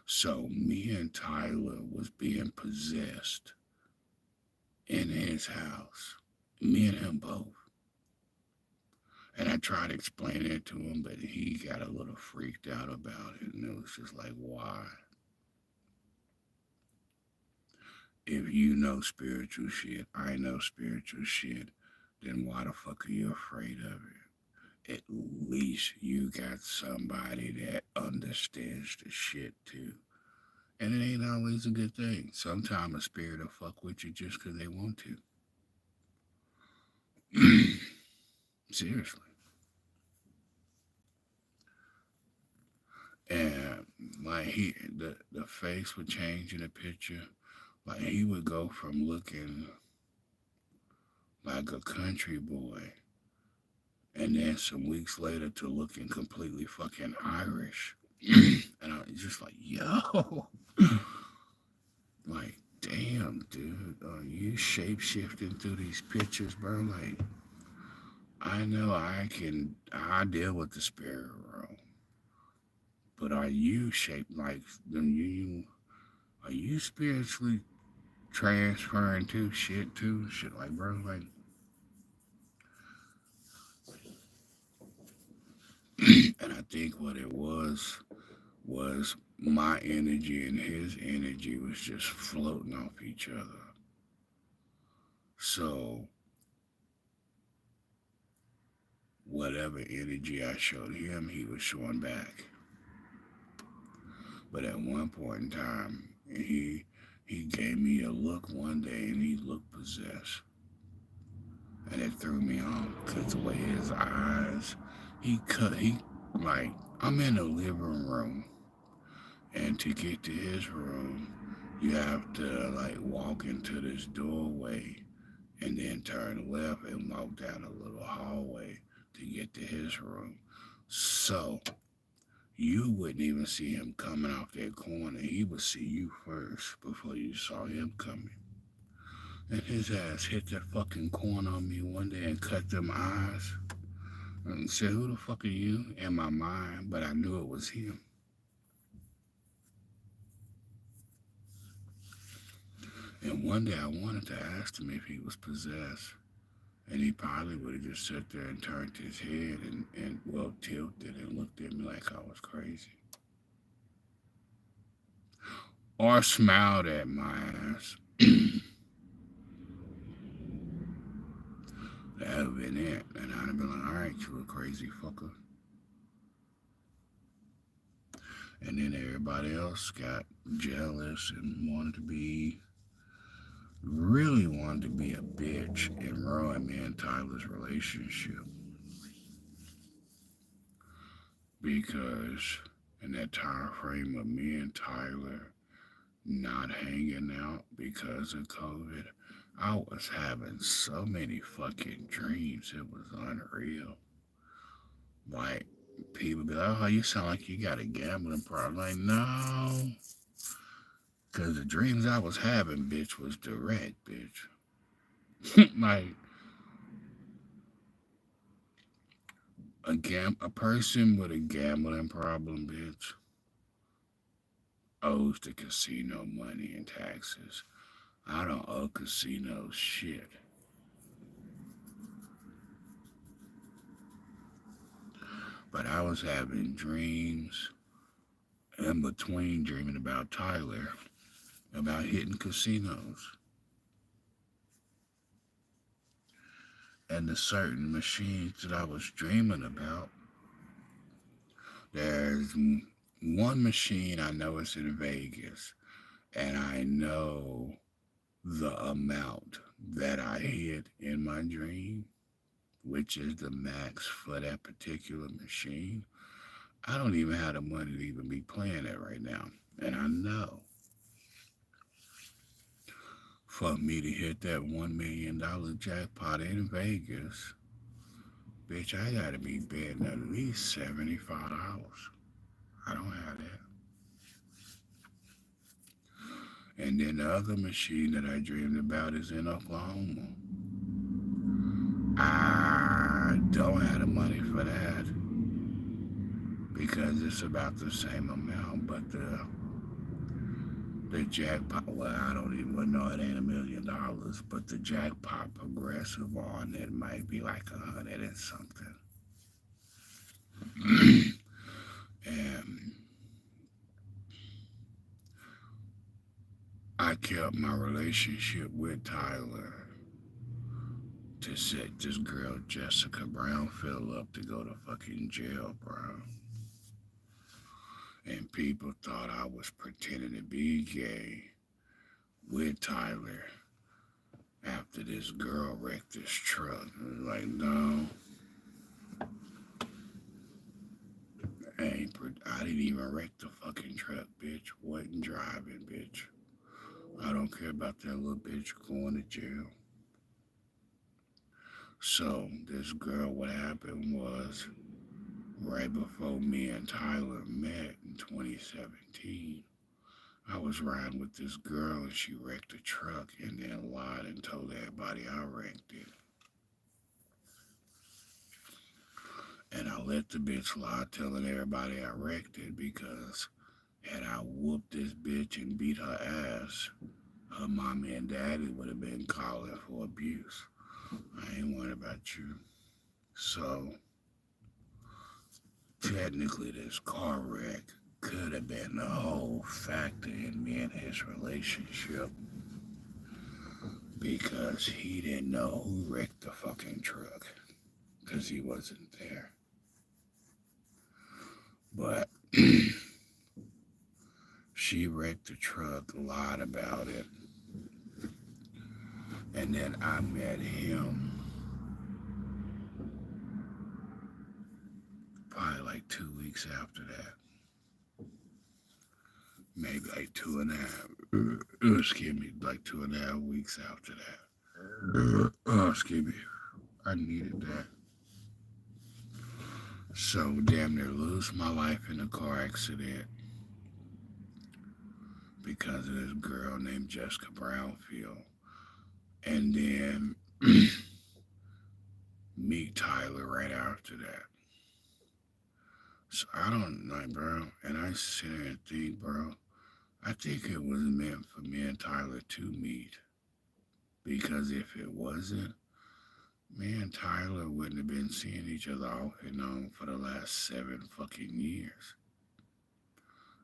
So me and Tyler was being possessed in his house. Me and him both. And I tried to explain it to him, but he got a little freaked out about it. And it was just like, why? If you know spiritual shit, I know spiritual shit, then why the fuck are you afraid of it? At least you got somebody that understands the shit too. And it ain't always a good thing. Sometimes a spirit will fuck with you just 'cause they want to. Seriously. And like the face would change in the picture. Like he would go from looking like a country boy, and then some weeks later to looking completely fucking Irish. And I was just like, yo, like, damn, dude, are you shape shifting through these pictures, bro? Like, I deal with the spirit realm, but are you shaped like, are you spiritually transferring to shit too? Shit, like, bro, like, and I think what it was my energy and his energy was just floating off each other. So whatever energy I showed him, he was showing back. But at one point in time, he gave me a look one day, and he looked possessed, and it threw me off because the way his eyes, he like I'm in the living room, and to get to his room, you have to like walk into this doorway and then turn left and walk down a little hallway to get to his room. So you wouldn't even see him coming off that corner. He would see you first before you saw him coming. And his ass hit that fucking corner on me one day and cut them eyes. And said, who the fuck are you? In my mind, but I knew it was him. And one day I wanted to ask him if he was possessed. And he probably would have just sat there and turned his head and well, tilted and looked at me like I was crazy. Or smiled at my ass. That would have been it. And I'd have been like, all right, you a crazy fucker. And then everybody else got jealous and really wanted to be a bitch and ruin me and Tyler's relationship. Because in that time frame of me and Tyler not hanging out because of COVID, I was having so many fucking dreams. It was unreal. Like, people be like, oh, you sound like you got a gambling problem. Like, no. Because the dreams I was having, bitch, was direct, bitch. Like, a person with a gambling problem, bitch, owes the casino money and taxes. I don't owe casinos shit. But I was having dreams in between dreaming about Tyler, about hitting casinos, and the certain machines that I was dreaming about. There's one machine I know is in Vegas, and I know the amount that I hit in my dream, which is the max for that particular machine. I don't even have the money to even be playing it right now. And I know for me to hit that $1 million jackpot in Vegas, bitch, I gotta be betting at least $75. I don't have that. And then the other machine that I dreamed about is in Oklahoma. I don't have the money for that because it's about the same amount, but the jackpot, well, I don't even know, it ain't $1 million, but the jackpot progressive on it might be like 100 and something. And I kept my relationship with Tyler to set this girl Jessica Brownfield up to go to fucking jail, bro. And people thought I was pretending to be gay with Tyler after this girl wrecked this truck. I was like, no, I didn't even wreck the fucking truck, bitch. Wasn't driving, bitch. I don't care about that little bitch going to jail. So this girl, what happened was right before me and Tyler met in 2017, I was riding with this girl and she wrecked a truck and then lied and told everybody I wrecked it. And I let the bitch lie telling everybody I wrecked it because had I whooped this bitch and beat her ass, her mommy and daddy would have been calling for abuse. I ain't worried about you. So technically this car wreck could have been the whole factor in me and his relationship because he didn't know who wrecked the fucking truck because he wasn't there. But she wrecked the truck, lied about it, and then I met him probably like 2 weeks after that. Maybe like two and a half, excuse me, like 2.5 weeks after that. Excuse me, I needed that. So damn near lose my life in a car accident because of this girl named Jessica Brownfield. And then meet Tyler right after that. So I don't know, bro. And I sit there and think, bro, I think it was meant for me and Tyler to meet. Because if it wasn't, me and Tyler wouldn't have been seeing each other off and on for the last 7 fucking years.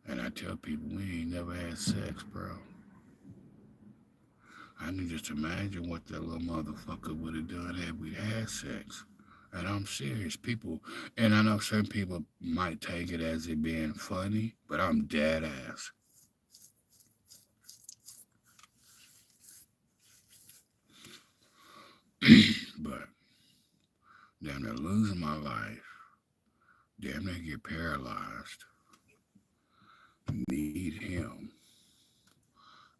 And I tell people we ain't never had sex, bro. I can just imagine what that little motherfucker would have done had we had sex. And I'm serious, people. And I know some people might take it as it being funny, but I'm dead ass. But damn near losing my life, damn near get paralyzed, meet him.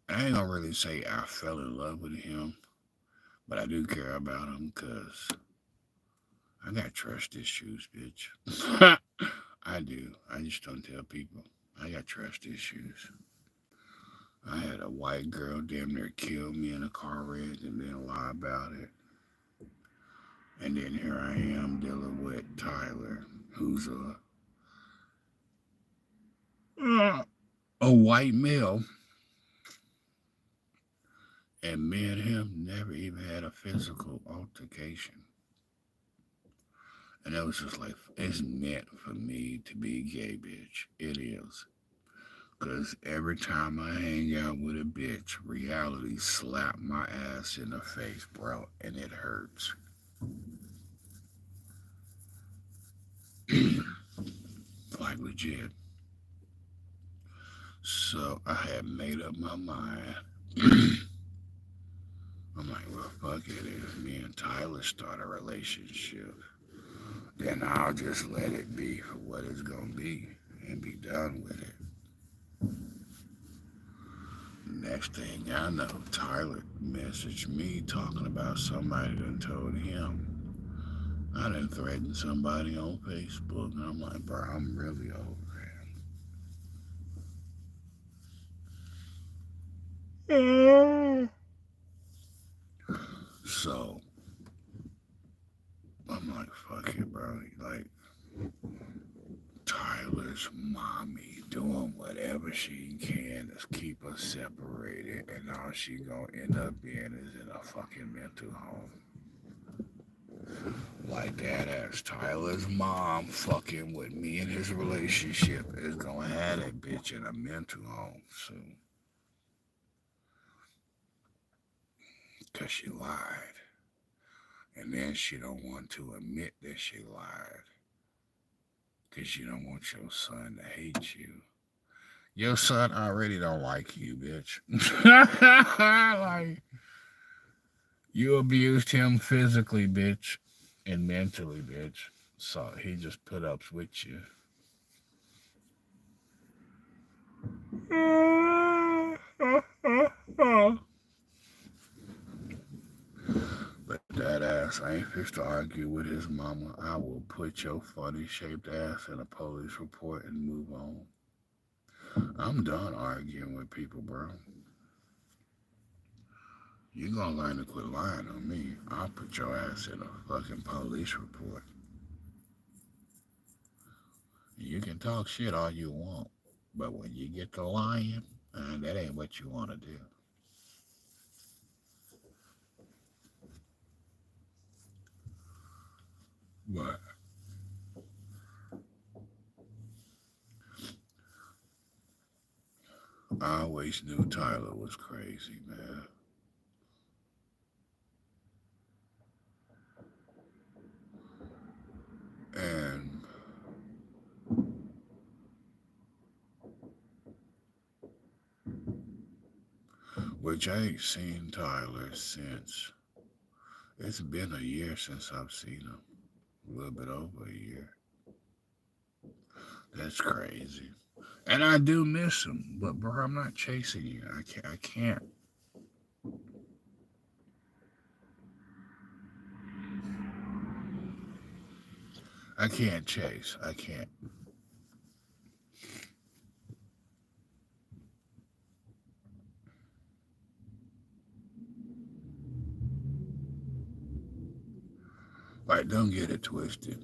I ain't gonna really say I fell in love with him, but I do care about him because I got trust issues, bitch. I do. I just don't tell people. I got trust issues. I had a white girl damn near kill me in a car wreck and then lie about it. And then here I am dealing with Tyler, who's a white male, and me and him never even had a physical altercation. And it was just like, it's meant for me to be gay, bitch. It is. Because every time I hang out with a bitch, reality slap my ass in the face, bro, and it hurts. Like legit. So I had made up my mind. I'm like, well, fuck it. If me and Tyler start a relationship, then I'll just let it be for what it's gonna be and be done with it. Next thing I know, Tyler messaged me talking about somebody done told him I done threatened somebody on Facebook. And I'm like, bro, I'm really over it. So I'm like, fuck it, bro. Like, Tyler's mommy doing whatever she can to keep us separated, and all she gonna end up being is in a fucking mental home. Like that ass Tyler's mom fucking with me in his relationship is gonna have that bitch in a mental home soon. Cause she lied. And then she don't want to admit that she lied. Cause you don't want your son to hate you. Your son already don't like you, bitch. Like, you abused him physically, bitch, and mentally, bitch. So he just put up with you. But that ass, I ain't fixed to argue with his mama. I will put your funny shaped ass in a police report and move on. I'm done arguing with people, bro. You gonna learn to quit lying on me. I'll put your ass in a fucking police report. You can talk shit all you want, but when you get to lying, that ain't what you want to do. But I always knew Tyler was crazy, man. And which I ain't seen Tyler since. It's been a year since I've seen him. A little bit over a year. That's crazy. And I do miss him, but bro, I'm not chasing you. I can't. I can't. I can't chase. I can't. Like, don't get it twisted.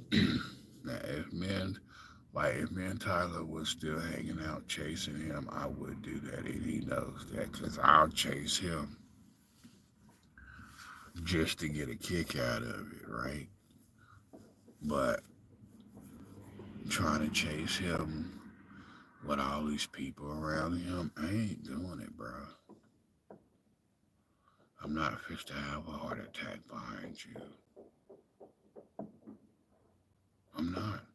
Now, if me and Tyler was still hanging out chasing him, I would do that, and he knows that, cause I'll chase him just to get a kick out of it, right? But trying to chase him with all these people around him, I ain't doing it, bro. I'm not fit to have a heart attack behind you. I'm not.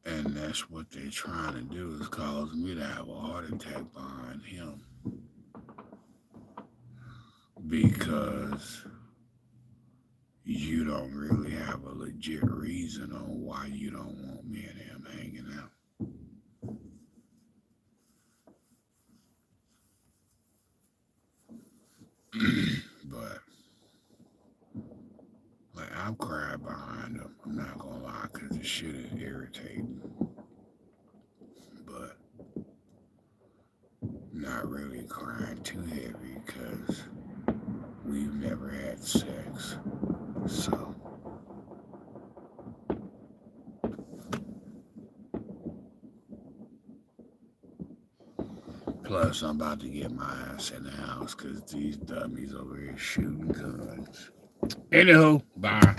And that's what they're trying to do is cause me to have a heart attack behind him. Because you don't really have a legit reason on why you don't want me and him hanging out. But like I've cried behind him. shouldn't irritate, but not really crying too heavy because we've never had sex. So, plus I'm about to get my ass in the house because these dummies over here shooting guns. Anywho, bye.